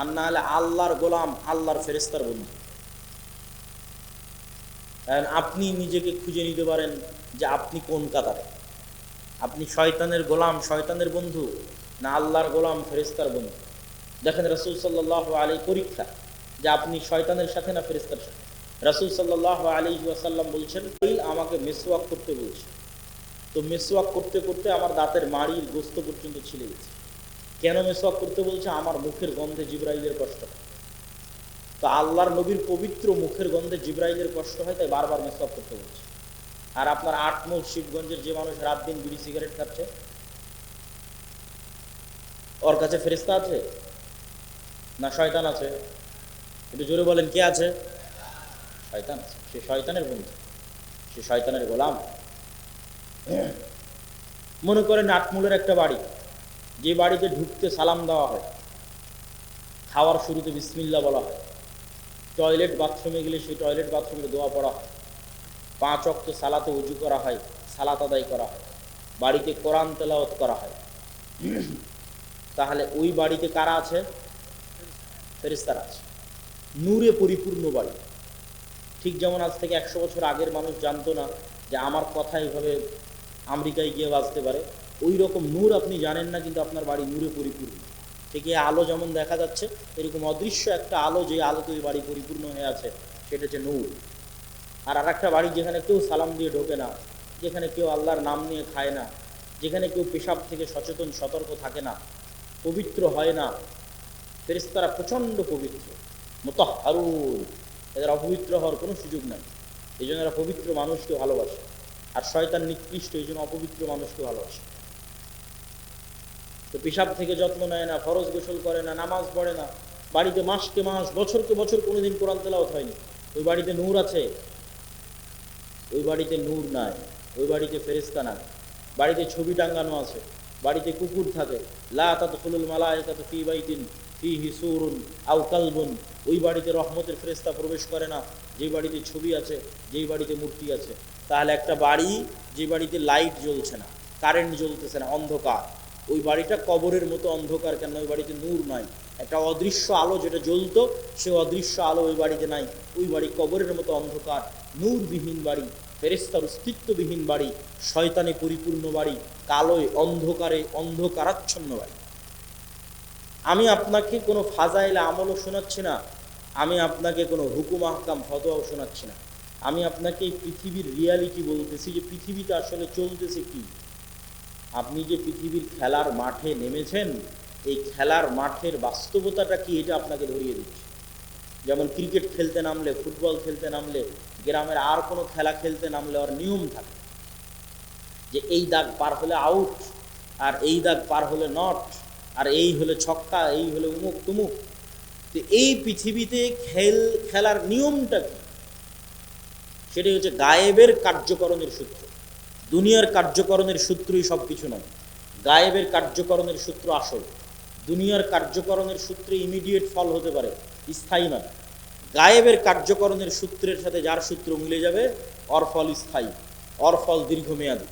আর না হলে আল্লাহর গোলাম, আল্লাহর ফেরেশতার বন্ধু। আপনি নিজেকে খুঁজে নিতে পারেন যে আপনি কোন কাতারে, আপনি শয়তানের গোলাম, শয়তানের বন্ধু, না আল্লাহর গোলাম, ফেরেশতার বন্ধু। দেখেন রাসূল সাল্লাল্লাহু আলাইহি পরীক্ষা যে আপনি শয়তানের সাথে না ফেরেশতার সাথে। রাসূল সাল্লাল্লাহু আলাইহি ওয়াসাল্লাম বলছেন, আমাকে মিসওয়াক করতে বলছে, তো মিসওয়াক করতে করতে আমার দাঁতের মাড়ির গোস্ত পর্যন্ত ছিলে গেছে। কেন মিসওয়াক করতে বলছে? আমার মুখের গন্ধে জিবরাইলের কষ্ট হয়। তো আল্লাহর নবীর পবিত্র মুখের গন্ধে জিবরাইলের কষ্ট হয়, তাই বারবার মিসওয়াক করতে বলছে। আর আপনার আটমূল শিবগঞ্জের যে মানুষ রাত দিন বিড়ি সিগারেট খাচ্ছে, ওর কাছে ফেরেশতা আছে না শয়তান আছে? একটু জোরে বলেন, কে আছে? শয়তান আছে। সে শয়তানের বন্ধু, সে শয়তানের গোলাম। মনে করেন আটমূলের একটা বাড়ি, যে বাড়িতে ঢুকতে সালাম দেওয়া হয়, খাওয়ার শুরুতে বিসমিল্লাহ বলা হয়, টয়লেট বাথরুমে গেলে সেই টয়লেট বাথরুমে দোয়া পড়া হয়, 5 ওয়াক্ত সালাতে উজু করা হয়, সালাত আদায় করা হয়, বাড়িতে কোরআন তেলাওয়াত করা হয়, তাহলে ওই বাড়িতে কারা আছে? ফেরেশতারা আছে। নূরে পরিপূর্ণ বাড়ি। ঠিক যেমন আজ থেকে 100 বছর আগের মানুষ জানতো না যে আমার কথা এইভাবে আমেরিকায় গিয়ে বাজতে পারে, ওই রকম নূর আপনি জানেন না, কিন্তু আপনার বাড়ি নূরে পরিপূর্ণ। ঠিক এই আলো যেমন দেখা যাচ্ছে, এরকম অদৃশ্য একটা আলো, যে আলোতে ওই বাড়ি পরিপূর্ণ হয়ে আছে, সেটা হচ্ছে নূর। আর একটা বাড়ি যেখানে কেউ সালাম দিয়ে ঢোকে না, যেখানে কেউ আল্লাহর নাম নিয়ে খায় না, যেখানে কেউ পেশাব থেকে সচেতন সতর্ক থাকে না, পবিত্র হয় না, ফেরেশতারা প্রচণ্ড পবিত্র, মুতাহহারুন, এদের অপবিত্র হওয়ার কোনো সুযোগ নাই। এই জন্য এরা পবিত্র মানুষকে ভালোবাসে। আর শয়তান নিকৃষ্ট, এই জন্য অপবিত্র মানুষকে ভালোবাসে। তো পেশাব থেকে যত্ন নেয় না, ফরজ গোসল করে না, নামাজ পড়ে না, বাড়িতে মাসকে মাস, বছরকে বছর কোনোদিন কোরআন তেলাওয়াত হয়নি, ওই বাড়িতে নূর আছে? ওই বাড়িতে নূর নাই, ওই বাড়িতে ফেরেশতা নাই। বাড়িতে ছবি টাঙ্গানো আছে, বাড়িতে কুকুর থাকে, লা তাদখুলুল মালায়েকাতু ফী বাইতিন ফীহি সূরুন আও কালবুন, ওই বাড়িতে রহমতের ফেরেশতা প্রবেশ করে না যেই বাড়িতে ছবি আছে, যেই বাড়িতে মূর্তি আছে। তাহলে একটা বাড়ি যে বাড়িতে লাইট জ্বলছে না, কারেন্ট জ্বলতেছে না, অন্ধকার, ওই বাড়িটা কবরের মতো অন্ধকার। কেন? ওই বাড়িতে নূর নাই। একটা অদৃশ্য আলো যেটা জ্বলতো, সে অদৃশ্য আলো ওই বাড়িতে নাই। ওই বাড়ি কবরের মতো অন্ধকার, নূরবিহীন বাড়ি, ফেরেশতার অস্তিত্ববিহীন বাড়ি, শয়তানে পরিপূর্ণ বাড়ি, কালোয় অন্ধকারে অন্ধকারাচ্ছন্ন বাড়ি। আমি আপনাকে কোনো ফাজাইলে আমলও শোনাচ্ছি না, আমি আপনাকে কোনো হুকুম আহকাম ফতোয়াও শোনাচ্ছি না, আমি আপনাকে এই পৃথিবীর রিয়ালিটি বলতেছি যে পৃথিবীতে আসলে চলতেছে কি। আপনি যে পৃথিবীর খেলার মাঠে নেমেছেন, এই খেলার মাঠের বাস্তবতাটা কি, এটা আপনাকে ধরিয়ে দিচ্ছে। যেমন ক্রিকেট খেলতে নামলে, ফুটবল খেলতে নামলে, গ্রামের আর কোনো খেলা খেলতে নামলে ওর নিয়ম থাকে যে এই দাগ পার হলে আউট, আর এই দাগ পার হলে নট, আর এই হলে ছক্কা, এই হলে উমুক তুমুক। তো এই পৃথিবীতে খেলার নিয়মটা কি? সেটাই হচ্ছে গায়েবের কার্যকরণের সূত্র। দুনিয়ার কার্যকরণের সূত্রই সব কিছু নয়, গায়েবের কার্যকরণের সূত্র আসল। দুনিয়ার কার্যকরণের সূত্রে ইমিডিয়েট ফল হতে পারে, স্থায়ী নয়। গায়েবের কার্যকরণের সূত্রের সাথে যার সূত্র মিলে যাবে, ওর ফল স্থায়ী, ওর ফল দীর্ঘমেয়াদী।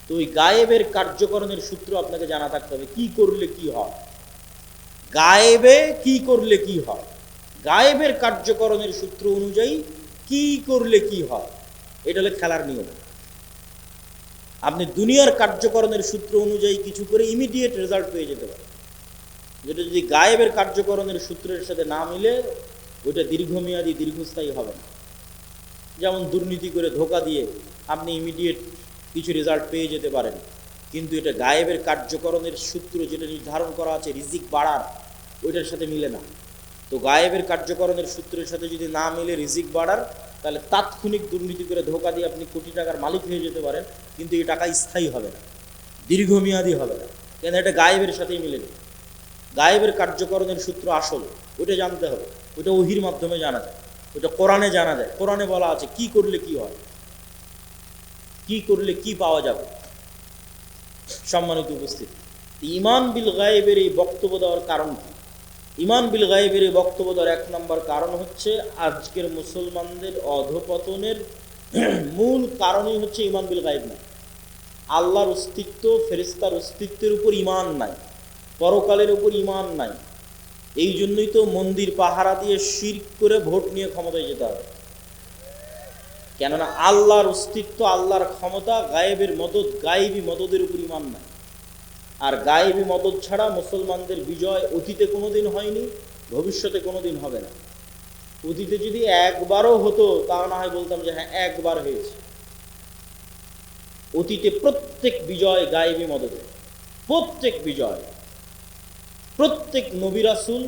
তো ওই গায়েবের কার্যকরণের সূত্র আপনাকে জানা থাকতে হবে, কি করলে কি হয়, গায়েবে কি করলে কি হয়, গায়েবের কার্যকরণের সূত্র অনুযায়ী কি করলে কি হয়, এটা হলো খেলার নিয়ম। আপনি দুনিয়ার কার্যকরণের সূত্র অনুযায়ী কিছু করে ইমিডিয়েট রেজাল্ট পেয়ে যেতে পারেন, যেটা যদি গায়েবের কার্যকরণের সূত্রের সাথে না মিলে, ওইটা দীর্ঘমেয়াদী দীর্ঘস্থায়ী হবে না। যেমন দুর্নীতি করে, ধোঁকা দিয়ে আপনি ইমিডিয়েট কিছু রেজাল্ট পেয়ে যেতে পারেন, কিন্তু এটা গায়েবের কার্যকরণের সূত্র যেটা নির্ধারণ করা আছে রিজিক বাড়ার, ওইটার সাথে মিলে না। তো গায়েবের কার্যকরণের সূত্রের সাথে যদি না মিলে রিজিক বাড়ার, তাহলে তাৎক্ষণিক দুর্নীতি করে ধোকা দিয়ে আপনি কোটি টাকার মালিক হয়ে যেতে পারেন, কিন্তু এই টাকা স্থায়ী হবে না, দীর্ঘমেয়াদী হবে না, কেন এটা গায়েবের সাথেই মিলে নেই। গায়েবের কার্যকরণের সূত্র আসল, ওটা জানতে হবে। ওটা ওহির মাধ্যমে জানা যায়, ওটা কোরআনে জানা যায়। কোরআনে বলা আছে কি করলে কি হয়, কি করলে কি পাওয়া যাবে। সম্মানিত উপস্থিত, ঈমান বিল গায়েবের এই বক্তব্য দেওয়ার কারণ কি? ঈমান বিল গায়েবের এই বক্তব্য দেওয়ার এক নম্বর কারণ হচ্ছে আজকের মুসলমানদের অধপতনের মূল কারণই হচ্ছে ঈমান বিল গায়েব নাই। আল্লাহর অস্তিত্ব, ফেরেশতার অস্তিত্বের উপর ঈমান নাই, পরকালের উপর ঈমান নাই। এই জন্যই তো মন্দির পাহারা দিয়ে শিরক করে ভোট নিয়ে ক্ষমতায় যেতে হবে। কেননা আল্লাহর অস্তিত্ব, আল্লাহর ক্ষমতা, গায়েবের মদদ, গায়েবী মদদের উপর ঈমান নাই। আর গায়েবী মদদ ছাড়া মুসলমানদের বিজয় অতীতে কোনোদিন হয়নি, ভবিষ্যতে কোনোদিন হবে না। অতীতে যদি একবারও হতো তাও না হয় বলতাম যে হ্যাঁ একবার হয়েছে। অতীতে প্রত্যেক বিজয় গায়েবী মদদে, প্রত্যেক বিজয়, প্রত্যেক নবী রাসূল,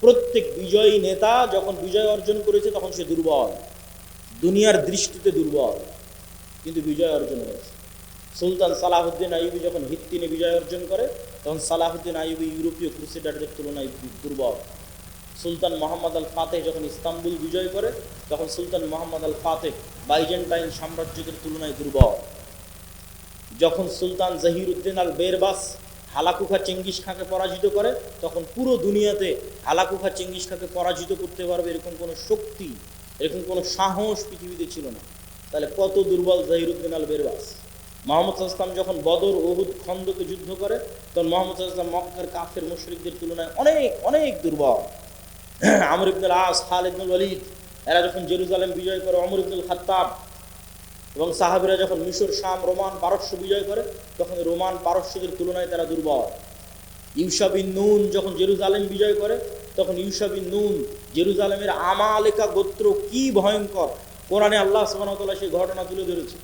প্রত্যেক বিজয়ী নেতা যখন বিজয় অর্জন করেছে তখন সে দুর্বল, দুনিয়ার দৃষ্টিতে দুর্বল, কিন্তু বিজয় অর্জন হয়েছে। সুলতান সালাহুদ্দিন আইয়ুবী যখন হিত্তিনে বিজয় অর্জন করে তখন সালাহুদ্দিন আইয়ুবী ইউরোপীয় ক্রুসেডারদের তুলনায় দুর্বল। সুলতান মোহাম্মদ আল ফাতেহ যখন ইস্তাম্বুল বিজয় করে তখন সুলতান মোহাম্মদ আল ফাতেহ বাইজেন্টাইন সাম্রাজ্যদের তুলনায় দুর্বল। যখন সুলতান জহিরুদ্দিন আল বেরবাস হালাকুখা চেঙ্গিস খাঁকে পরাজিত করে তখন পুরো দুনিয়াতে হালাকুখা চেঙ্গিস খাঁকে পরাজিত করতে পারবে এরকম কোনো শক্তি, এরকম কোনো সাহস পৃথিবীতে ছিল না। তাহলে কত দুর্বল জহিরুদ্দিন আল বেরবাস। মোহাম্মদ সাল্লাল্লাহু আলাইহি ওয়াসাল্লাম যখন বদর, উহুদ, খন্দকে যুদ্ধ করে তখন মোহাম্মদ সাল্লাল্লাহু আলাইহি ওয়াসাল্লাম মক্কার কাফের মুশরিকদের তুলনায় অনেক অনেক দুর্বল। আমর ইবনুল আস, খালিদ ইবনুল ওয়ালিদ এরা যখন জেরুজালেম বিজয় করে, ওমর ইবনুল খাত্তাব এবং সাহাবীরা যখন মিশর, শাম, রোমান, পারস্য বিজয় করে তখন রোমান পারস্যদের তুলনায় তারা দুর্বল। ইউশা বিন নুন যখন জেরুজালেম বিজয় করে তখন ইউশা বিন নুন, জেরুজালেমের আমালেকা গোত্র কি ভয়ঙ্কর, কোরআনে আল্লাহ সুবহানাহু ওয়া তাআলা সেই ঘটনা তুলে ধরেছে।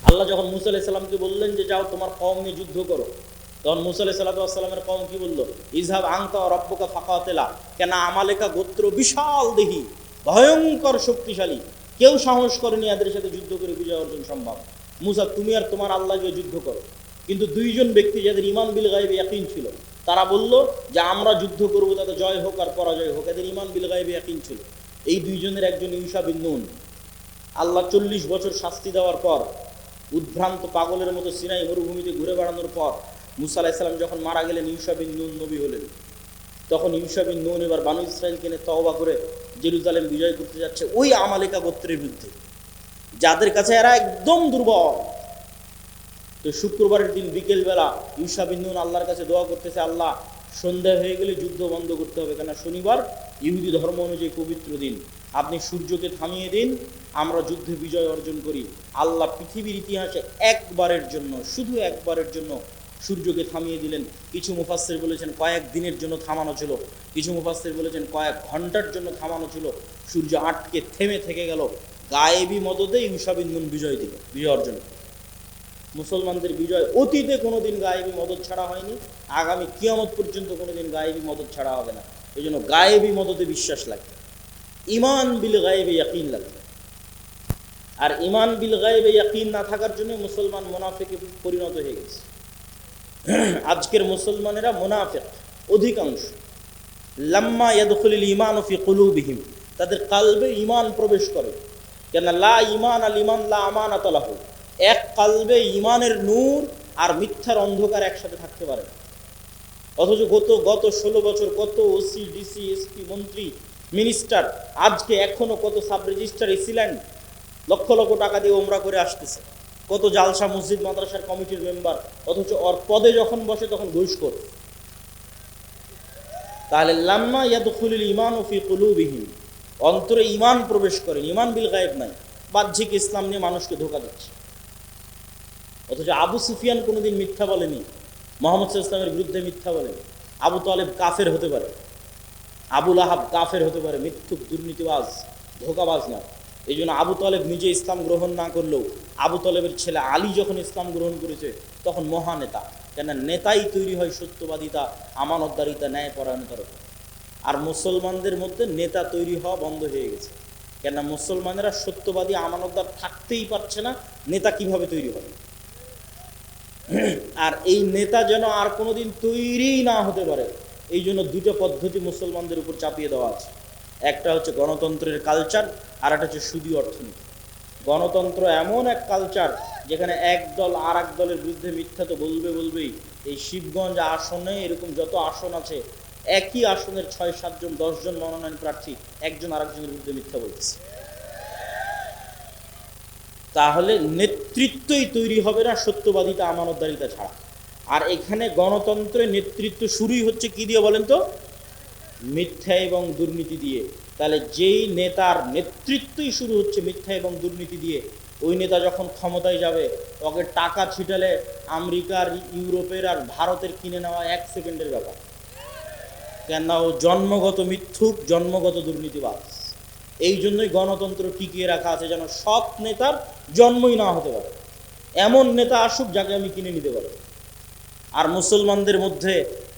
আল্লাহ যখন মুসা আলাইহিস সালামকে বললেন যে যাও তোমার কওম নিয়ে যুদ্ধ করো, তখন মুসা আলাইহিস সালামের কওম কি বলল? ইযহাব আনতা ওয়া রাব্বুকা ফাকাতিলা। কেন আমালেকা গোত্র বিশাল দেহী, ভয়ঙ্কর শক্তিশালী, কেউ সাহস করেনি এদের সাথে যুদ্ধ করে বিজয় অর্জন সম্ভব। মুসা তুমি আর তোমার আল্লাহ গিয়ে যুদ্ধ করো। কিন্তু দুইজন ব্যক্তি যাদের ঈমান বিল গায়বে ইয়াকিন ছিল তারা বলল যে আমরা যুদ্ধ করব, তাতে জয় হোক আর পরাজয় হোক। এদের ঈমান বিল গায়বে ইয়াকিন ছিল। এই দুইজনের একজন ইউশা বিন নুন। আল্লাহ 40 বছর শাস্তি দেওয়ার পর, উদ্ভ্রান্ত পাগলের মতো সিনাই মরুভূমিতে ঘুরে বেড়ানোর পর মুসা আলাইহিস সালাম যখন মারা গেলেন, ইউশা বিন নুন নবী হলেন। তখন ইউশা বিন নুন এবার বানু ইসরাইলকে নিয়ে তওবা করে জেরুজালেম বিজয় করতে যাচ্ছে ওই আমালেকা গোত্রের বিরুদ্ধে, যাদের কাছে এরা একদম দুর্বল। তো শুক্রবারের দিন বিকেলবেলা ইউশা বিন নুন আল্লাহর কাছে দোয়া করতেছে, আল্লাহ সন্ধ্যা হয়ে গেলে যুদ্ধ বন্ধ করতে হবে, কেন শনিবার ইহুদি ধর্ম অনুযায়ী পবিত্র দিন, আপনি সূর্যকে থামিয়ে দিন, আমরা যুদ্ধে বিজয় অর্জন করি। আল্লাহ পৃথিবীর ইতিহাসে একবারের জন্য, শুধু একবারের জন্য সূর্যকে থামিয়ে দিলেন। কিছু মুফাসসির বলেছেন কয়েক দিনের জন্য থামানো ছিল, কিছু মুফাসসির বলেছেন কয়েক ঘন্টার জন্য থামানো ছিল। সূর্য আটকে থেমে থেকে গেল। গায়েবী মদদে ইউশা বিন নুন বিজয় দিল, বিজয় অর্জন। মুসলমানদের বিজয় অতীতে কোনোদিন গায়েবী মদদ ছাড়া হয়নি, আগামী কিয়ামত পর্যন্ত কোনোদিন গায়েবী মদদ ছাড়া হবে না। এই জন্য গায়েবী মদদে বিশ্বাস লাগবে, ঈমান বিল গায়েবে ইয়াকিন লাগবে। আর ঈমান বিল গায়েবে ইয়াকিন না থাকার জন্য মুসলমান মুনাফিকে পরিণত হয়ে গেছে। আজকের মুসলমানেরা মুনাফিক অধিকাংশ। লাম্মা ইয়াদখুলুল ঈমানু ফি কুলুবিহিম, তাদের কলবে ঈমান প্রবেশ করে। কেন লা ঈমান আল ঈমান লা আমানাত লাহু, এক কলবে ঈমানের নূর আর মিথ্যার অন্ধকার একসাথে থাকতে পারে। অথচ গত 16 বছর কত ওসি, ডিসি, এসপি, মন্ত্রী, মিনিস্টার, আজকে এখনো কত sub registrar, AC land lakh lakh টাকা দিয়ে ওমরা করে আসতেছে, কত জালসা মসজিদ মাদ্রাসার কমিটির মেম্বার, অথচ ওর পদে যখন বসে তখন ঘুষখোর। তাহলে লাম্মা ইয়াদখুলুল ঈমানু ফি কুলুবিহিম, অন্তরে ঈমান প্রবেশ করে, ঈমান বিল গায়েব নাই, বাহ্যিক ইসলাম নিয়ে মানুষকে ধোঁকা দিচ্ছে। অথচ আবু সুফিয়ান কোনোদিন মিথ্যা বলেনি, মুহাম্মদ সাল্লাল্লাহু আলাইহি ওয়াসাল্লামের বিরুদ্ধে মিথ্যা বলেনি। আবু তালেব কাফের হতে পারে, আবু লাহাব কাফের হতে পারে, মিথ্যুক, দুর্নীতিবাজ, ধোঁকাবাজ না, এই জন্য আবু তালেব নিজে ইসলাম গ্রহণ না করলেও আবু তালেবের ছেলে আলী যখন ইসলাম গ্রহণ করেছে তখন মহানেতা, কেন নেতাই তৈরি হয় সত্যবাদিতা, আমানতদারিতা, ন্যায়পরায়ণতার উপর। আর মুসলমানদের মধ্যে নেতা তৈরি হওয়া বন্ধ হয়ে গেছে, কেন মুসলমানেরা সত্যবাদী আমানতদার থাকতেই পারছে না, নেতা কিভাবে তৈরি হবে? আর এই নেতা যেন আর কোনোদিন তৈরি না হতে পারে, এই জন্য দুটো পদ্ধতি মুসলমানদের উপর চাপিয়ে দেওয়া আছে। একটা হচ্ছে গণতন্ত্রের কালচার, আর একটা হচ্ছে সুদী অর্থনীতি। গণতন্ত্র এমন এক কালচার যেখানে এক দল আর এক দলের বিরুদ্ধে মিথ্যা তো বলবেই। এই শিবগঞ্জ আসনে এরকম যত আসন আছে, একই আসনের ৬-৭ জন ১০ জন মনোনয়ন প্রার্থী একজন আরেকজনের বিরুদ্ধে মিথ্যা বলতেছে। তাহলে নেতৃত্বই তৈরি হবে না সত্যবাদিতা, আমানতদারিতা ছাড়া। আর এখানে গণতন্ত্রের নেতৃত্ব শুরুই হচ্ছে কি দিয়ে বলেন তো? মিথ্যা এবং দুর্নীতি দিয়ে। তাহলে যেই নেতার নেতৃত্বই শুরু হচ্ছে মিথ্যা এবং দুর্নীতি দিয়ে, ওই নেতা যখন ক্ষমতায় যাবে ওকে টাকা ছিটালে আমেরিকার, ইউরোপের আর ভারতের কিনে নেওয়া ১ সেকেন্ডের ব্যাপার। কেন? ও জন্মগত মিথ্যুক, জন্মগত দুর্নীতিবাজ। এই জন্যই গণতন্ত্র টিকিয়ে রাখা আছে, যেন সৎ নেতার জন্মই না হতে পারে, এমন নেতা আসুক যাকে আমি কিনে নিতে পারি। আর মুসলমানদের মধ্যে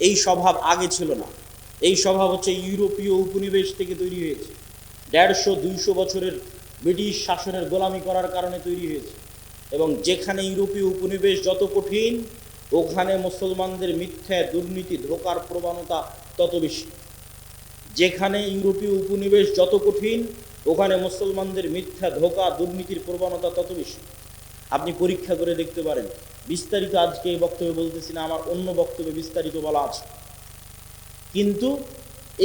এই স্বভাব আগে ছিল না। এই স্বভাব হচ্ছে ইউরোপীয় উপনিবেশ থেকে তৈরি হয়েছে, ১৫০-২০০ বছরের ব্রিটিশ শাসনের গোলামি করার কারণে তৈরি হয়েছে। এবং যেখানে ইউরোপীয় উপনিবেশ যত কঠিন, ওখানে মুসলমানদের মিথ্যা, দুর্নীতি, ধোঁকার প্রবণতা তত বেশি। যেখানে ইউরোপীয় উপনিবেশ যত কঠিন, ওখানে মুসলমানদের মিথ্যা, ধোঁকা, দুর্নীতির প্রবণতা তত বেশি। আপনি পরীক্ষা করে দেখতে পারেন। বিস্তারিত আজকে এই বক্তব্যে বলতেছি না, আমার অন্য বক্তব্যে বিস্তারিত বলা আছে। কিন্তু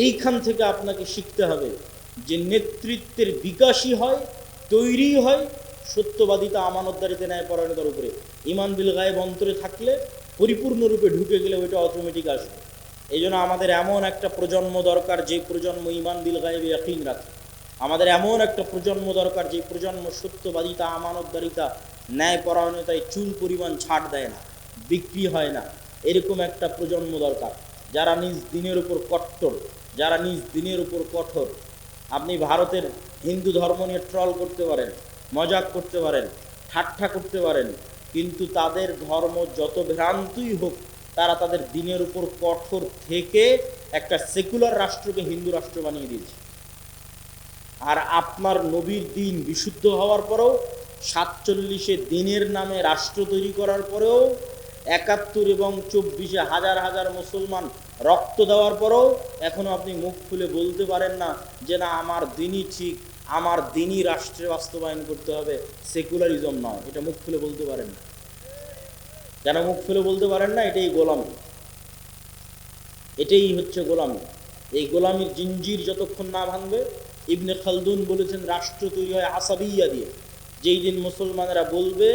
এইখান থেকে আপনাকে শিখতে হবে যে নেতৃত্বের বিকাশই হয়, তৈরি হয় সত্যবাদিতা, আমানতদারিতে, ন্যায়পরায়ণতার উপরে। ঈমান বিল গায়েব অন্তরে থাকলে, পরিপূর্ণরূপে ঢুকে গেলে ওইটা অটোমেটিক আসবে। এই জন্য আমাদের এমন একটা প্রজন্ম দরকার যে প্রজন্ম ঈমান বিল গায়েবে ইয়াকিন রাখে। আমাদের এমন একটা প্রজন্ম দরকার যে প্রজন্ম সত্যবাদিতা, আমানতদারিতা, ন্যায়পরায়ণতায় চুল পরিমাণ ছাড় দেয় না, বিক্রি হয় না। এরকম একটা প্রজন্ম দরকার যারা নিজ দিনের উপর কট্টর, যারা নিজ দিনের উপর কঠোর। আপনি ভারতের হিন্দু ধর্ম নিয়ে ট্রল করতে পারেন, মজাক করতে পারেন, ঠাট্টা করতে পারেন, কিন্তু তাদের ধর্ম যত ভ্রান্তই হোক, তারা তাদের দিনের উপর কঠোর থেকে একটা সেকুলার রাষ্ট্রকে হিন্দু রাষ্ট্র বানিয়ে দিয়েছে। আর আপনার নবীর দিন বিশুদ্ধ হওয়ার পরেও, ৪৭-এ দিনের নামে রাষ্ট্র তৈরি করার পরেও, ৭১ এবং ২৪-এ হাজার হাজার মুসলমান রক্ত দেওয়ার পরেও এখনও আপনি মুখ খুলে বলতে পারেন না যে না, আমার দিনই ঠিক, আমার দিনই রাষ্ট্রে বাস্তবায়ন করতে হবে, সেকুলারিজম নয়। এটা মুখ খুলে বলতে পারেন না। কেন মুখ খুলে বলতে পারেন না? এটাই গোলামি, এটাই হচ্ছে গোলামি। এই গোলামির জিঞ্জির যতক্ষণ না ভাঙবে, ইবনে খালদুন বলেছেন রাষ্ট্র তৈরি হয় আসাবিয়া দিয়ে। যেই দিন মুসলমানেরা বলবে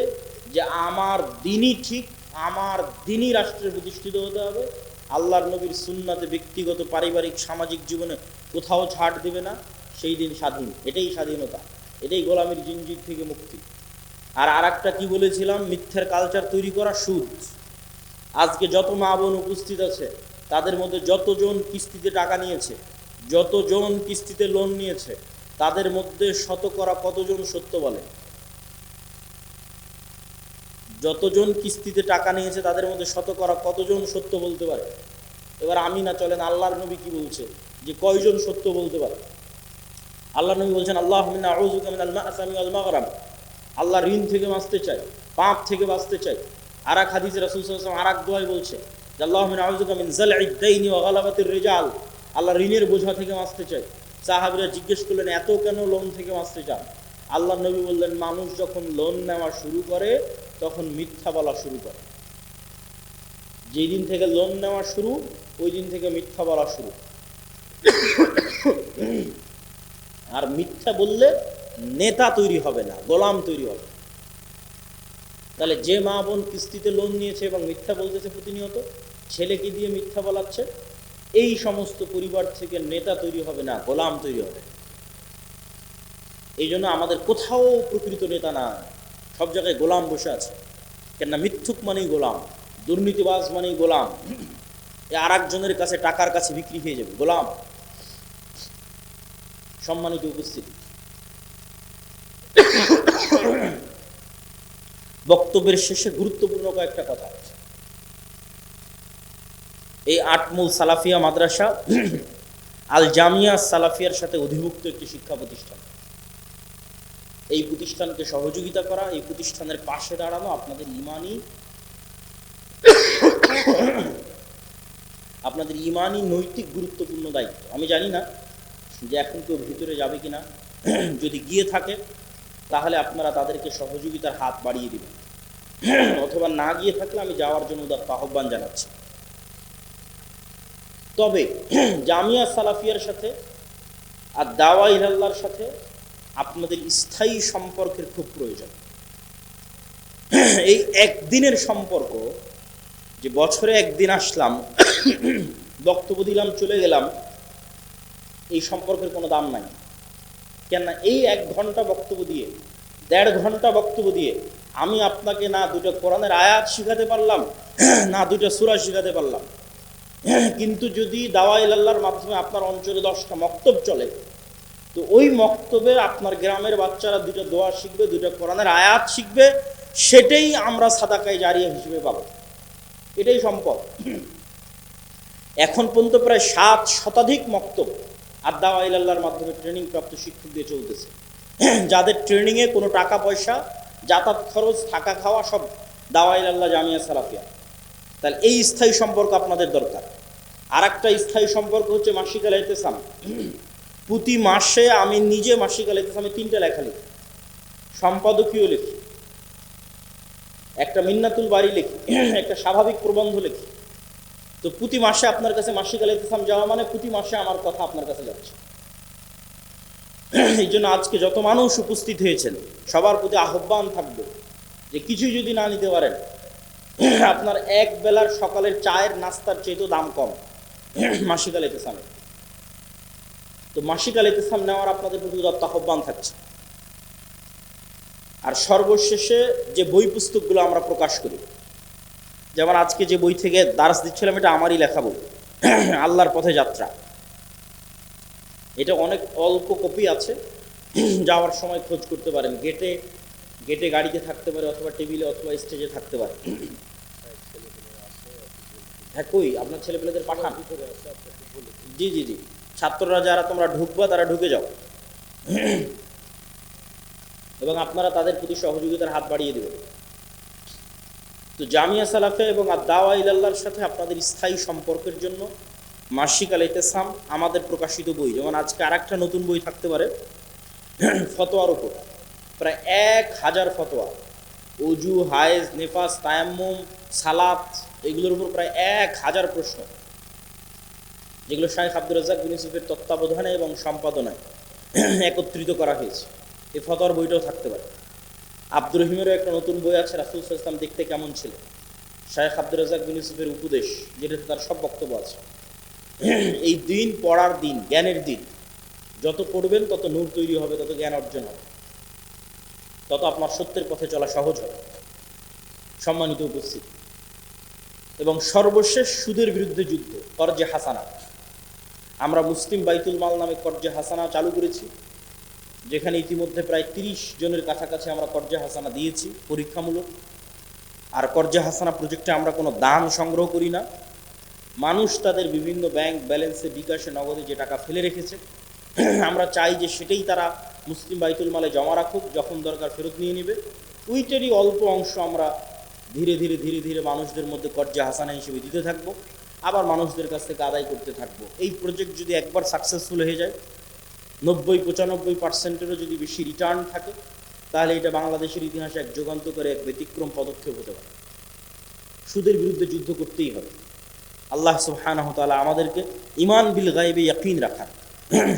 যে আমার দিনই ঠিক, আমার দিনই রাষ্ট্রে প্রতিষ্ঠিত হতে হবে, আল্লাহর নবীর সুন্নাতে ব্যক্তিগত, পারিবারিক, সামাজিক জীবনে কোথাও ছাড় দেবে না, সেই দিন স্বাধীন। এটাই স্বাধীনতা, এটাই গোলামির জিঞ্জির থেকে মুক্তি। আর একটা কি বলেছিলাম? মিথ্যার কালচার তৈরি করা, সুদ। আজকে যত মা বোন উপস্থিত আছে তাদের মধ্যে যতজন কিস্তিতে টাকা নিয়েছে, যতজন কিস্তিতে লোন নিয়েছে, তাদের মধ্যে শতকরা কতজন সত্য বলে? যতজন কিস্তিতে টাকা নিয়েছে তাদের মধ্যে শতকরা কতজন সত্য বলতে পারে? এবার আমি না, চলেন আল্লাহর নবী কি বলছে যে কয়জন সত্য বলতে পারে। আল্লাহর নবী বলছেন, আল্লাহুম্মা আউযুকা মিনাল মা'সামি ওয়াল মাগরাম। আল্লাহ ঋণ থেকে বাঁচতে চাই, পাপ থেকে বাঁচতে চাই। আর এক হাদিসে রাসূল সাল্লাল্লাহু আলাইহি ওয়াসাল্লাম আর এক দোয়ায় বলছে যে আল্লাহুম্মা আউযুকা মিন যাল'ইদ দাইনি ওয়া গালাবাতির রিজাল। আল্লাহ ঋণের বোঝা থেকে বাঁচতে চাই। সাহাবীরা জিজ্ঞেস করলেন, এত কেন লোন থেকে বাঁচতে চান? আল্লাহ নবী বললেন, মানুষ যখন লোন নেওয়া শুরু করে তখন মিথ্যা বলা শুরু করে। যেই দিন থেকে লোন নেওয়া শুরু, ওই দিন থেকে মিথ্যা বলা শুরু। আর মিথ্যা বললে নেতা তৈরি হবে না, গোলাম তৈরি হবে। তাহলে যে মা বোন কিস্তিতে লোন নিয়েছে এবং মিথ্যা বলতেছে প্রতিনিয়ত, ছেলেকে দিয়ে মিথ্যা বলাচ্ছে, এই সমস্ত পরিবার থেকে নেতা তৈরি হবে না, গোলাম তৈরি হবে। এই জন্য আমাদের কোথাও প্রকৃত নেতা না, সব জায়গায় গোলাম বসে আছে। কেননা মিথ্যুক মানেই গোলাম, দুর্নীতিবাজ মানেই গোলাম। আর একজনের কাছে, টাকার কাছে বিক্রি হয়ে যাবে, গোলাম। সম্মানিত উপস্থিতি, বক্তব্যের শেষে গুরুত্বপূর্ণ কয়েকটা কথা আছে। এই আটমূল সালাফিয়া মাদ্রাসা আল জামিয়া সালাফিয়ার সাথে অধিভুক্ত একটি শিক্ষা প্রতিষ্ঠান। এই প্রতিষ্ঠানকে সহযোগিতা করা, এই প্রতিষ্ঠানের পাশে দাঁড়ানো আপনাদের ইমানি নৈতিক গুরুত্বপূর্ণ দায়িত্ব। আমি জানি না যে এখন কেউ ভিতরে যাবে কিনা, যদি গিয়ে থাকে তাহলে আপনারা তাদেরকে সহযোগিতার হাত বাড়িয়ে দিবেন, অথবা না গিয়ে থাকলে আমি যাওয়ার জন্য আহ্বান জানাচ্ছি। তবে জামিয়া সালাফিয়ার সাথে আর দাওয়া ইলাল্লাহর সাথে আপনাদের স্থায়ী সম্পর্কের খুব প্রয়োজন। এই একদিনের সম্পর্ক, যে বছরে একদিন আসলাম, বক্তব্য দিলাম, চলে গেলাম, এই সম্পর্কের কোনো দাম নাই। কেননা এই 1 ঘন্টা বক্তব্য দিয়ে, 1.5 ঘন্টা বক্তব্য দিয়ে আমি আপনাকে না 2টা কোরআনের আয়াত শিখাতে পারলাম, না 2টা সূরা শিখাতে পারলাম। কিন্তু যদি দাওয়া ইলাল্লাহর মাধ্যমে আপনার অঞ্চলে 10টা মক্তব চলে, তো ওই মক্তবে আপনার গ্রামের বাচ্চারা 2টা দোয়া শিখবে, 2টা কোরআনের আয়াত শিখবে, সেটাই আমরা সাদাকায়ে জারিয়া হিসেবে পাবো। এটাই সম্পদ। এখন পর্যন্ত প্রায় 7 শতাধিক মক্তব আর দাওয়া ইলাল্লাহর মাধ্যমে ট্রেনিং প্রাপ্ত শিক্ষক দিয়ে চলতেছে, যাদের ট্রেনিংয়ে কোনো টাকা পয়সা, যাতায়াত খরচ, থাকা খাওয়া সব দাওয়া ইলাল্লাহ জামিয়া সালাফিয়া। তাহলে এই স্থায়ী সম্পর্ক আপনাদের দরকার। আর একটা স্থায়ী সম্পর্ক হচ্ছে মাসিক আল ইতিসাম। প্রতি মাসে আমি নিজে মাসিক আল ইতিসামে 3টা লেখা লিখি, সম্পাদকীয় লিখি, একটা মিন্নাতুল বাড়ি লিখি, একটা স্বাভাবিক প্রবন্ধ লিখি। তো প্রতি মাসে আপনার কাছে মাসিক আল ইতিসাম যাওয়া মানে প্রতি মাসে আমার কথা আপনার কাছে যাচ্ছে। এই জন্য আজকে যত মানুষ উপস্থিত হয়েছেন সবার প্রতি আহ্বান থাকবে যে কিছু যদি না নিতে পারেন, আপনার এক বেলার সকালের চায়ের নাস্তার চেয়েও দাম কম মাসিক আল ইতিসামে। তো মাসিক আল ইতিসাম নেওয়ার আপনাদের প্রতি আহ্বান থাকছে। আর সর্বশেষে যে বই পুস্তকগুলো আমরা প্রকাশ করি, যেমন আজকে যে বই থেকে দার্স দিচ্ছিলাম, এটা আমারই লেখা বই, আল্লাহর পথে যাত্রা। এটা অনেক অল্প কপি আছে, যাওয়ার সময় খোঁজ করতে পারেন। গেটে গাড়িতে থাকতে পারে, অথবা টেবিলে অথবা স্টেজে থাকতে পারে। হ্যাঁ, কই আপনার ছেলেপেলেদের পাঠান। জি জি জি, ছাত্ররা যারা তোমরা ঢুকবা তারা ঢুকে যাও, এবং আপনারা তাদের প্রতি সহযোগিতার হাত বাড়িয়ে দেবেন। তো জামিয়া সালাফিয়া এবং দাওয়া ইলাল্লাহর সাথে আপনাদের স্থায়ী সম্পর্কের জন্য মাসিক আল ইতিসাম আমাদের প্রকাশিত বই। যেমন আজকে আরেকটা নতুন বই থাকতে পারে ফতোয়ার উপর, প্রায় 1000 ফতোয়া, ওযু, হায়েজ, নেফাস, তায়াম্মুম, সালাত, এগুলোর উপর প্রায় 1000 প্রশ্ন, যেগুলো শাইখ আব্দুর রাজ্জাক বিন ইউসুফের তত্ত্বাবধানে এবং সম্পাদনায় একত্রিত করা হয়েছে। এই ফতোয়ার বইটাও থাকতে পারে। আব্দুর রহিমেরও একটা নতুন বই আছে, রাসূল সাল্লাল্লাহু আলাইহি ওয়াসাল্লাম দেখতে কেমন ছিল, শাইখ আব্দুর রাজ্জাক বিন ইউসুফের উপদেশ, যেটাতে তার সব বক্তব্য আছে। এই দিন পড়ার দিন, জ্ঞানের দিন। যত পড়বেন তত নূর তৈরি হবে, তত জ্ঞান অর্জন হবে, তত আপনার সত্যের পথে চলা সহজ হবে। সম্মানিত উপস্থিতি, এবং সর্বশেষ সুদের বিরুদ্ধে যুদ্ধ, কর্জে হাসানা। আমরা মুসলিম বাইতুল মাল নামে কর্জে হাসানা চালু করেছি, যেখানে ইতিমধ্যে প্রায় 30 জনের কাছাকাছি আমরা কর্জে হাসানা দিয়েছি পরীক্ষামূলক। আর কর্জে হাসানা প্রজেক্টে আমরা কোনো দান সংগ্রহ করি না। মানুষ তাদের বিভিন্ন ব্যাংক ব্যালেন্সে, বিকাশে, নগদে যে টাকা ফেলে রেখেছে, আমরা চাই যে সেটাই তারা মুসলিম বাইতুল মালে জমা রাখুক, যখন দরকার ফেরত নিয়ে নেবে। ওইটারই অল্প অংশ আমরা ধীরে ধীরে ধীরে ধীরে মানুষদের মধ্যে কর্জে হাসানা হিসেবে দিতে থাকবো, আবার মানুষদের কাছ থেকে আদায় করতে থাকবো। এই প্রজেক্ট যদি একবার সাকসেসফুল হয়ে যায়, 90-95%-এরও যদি বেশি রিটার্ন থাকে, তাহলে এটা বাংলাদেশের ইতিহাসে এক যুগান্তকারী, এক ব্যতিক্রম পদক্ষেপ হতে পারে। সুদের বিরুদ্ধে যুদ্ধ করতেই হবে। আল্লাহ সুবহানাহু ওয়া তাআলা আমাদেরকে ঈমান বিল গায়বে ইয়াকিন রাখার,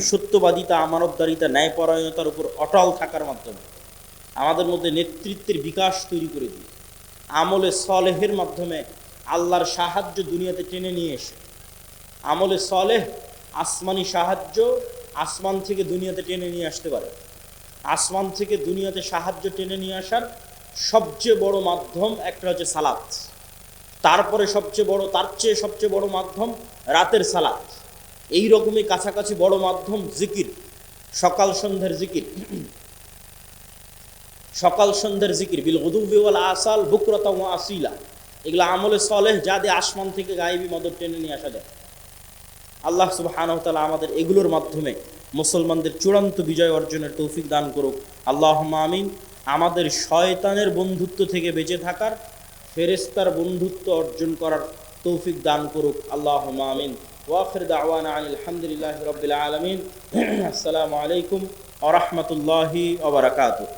সত্যবাদিতা, আমানতদারিতা, ন্যায়পরায়ণতার উপর অটল থাকার মাধ্যমে আমাদের মধ্যে নেতৃত্বের বিকাশ তৈরি করে দিয়ে, আমলে সলেহের মাধ্যমে আল্লাহর সাহায্য দুনিয়াতে টেনে নিয়ে এসে, আমলে সলেহ আসমানি সাহায্য আসমান থেকে দুনিয়াতে টেনে নিয়ে আসতে পারে। আসমান থেকে দুনিয়াতে সাহায্য টেনে নিয়ে আসার সবচেয়ে বড় মাধ্যম একটা হচ্ছে সালাত, তারপরে তার চেয়ে সবচেয়ে বড় মাধ্যম রাতের সালাত, এই রকমই কাছাকাছি বড় মাধ্যম জিকির, সকাল সন্ধ্যার জিকির। সকাল সন্ধ্যার জিকির বিল গুদুবি ওয়াল আসাল বুকরাতা ওয়া আসিলা, এগুলো আমলে সলেহ যা দিয়ে আসমান থেকে গায়েবী মদত টেনে নিয়ে আসা যায়। আল্লাহ সুবহানাহু ওয়া তাআলা আমাদের এগুলোর মাধ্যমে মুসলমানদের চূড়ান্ত বিজয় অর্জনের তৌফিক দান করুক। আল্লাহুম্মা আমিন। আমাদের শয়তানের বন্ধুত্ব থেকে বেঁচে থাকার, ফেরেশতার বন্ধুত্ব অর্জন করার তৌফিক দান করুক। আল্লাহুম্মা আমিন। ওয়া আখির দাওয়ানা আনিল হামদুলিল্লাহি রাব্বিল আলামিন। আসসালামু আলাইকুম ওয়া রাহমাতুল্লাহি ওয়া বারাকাতুহু।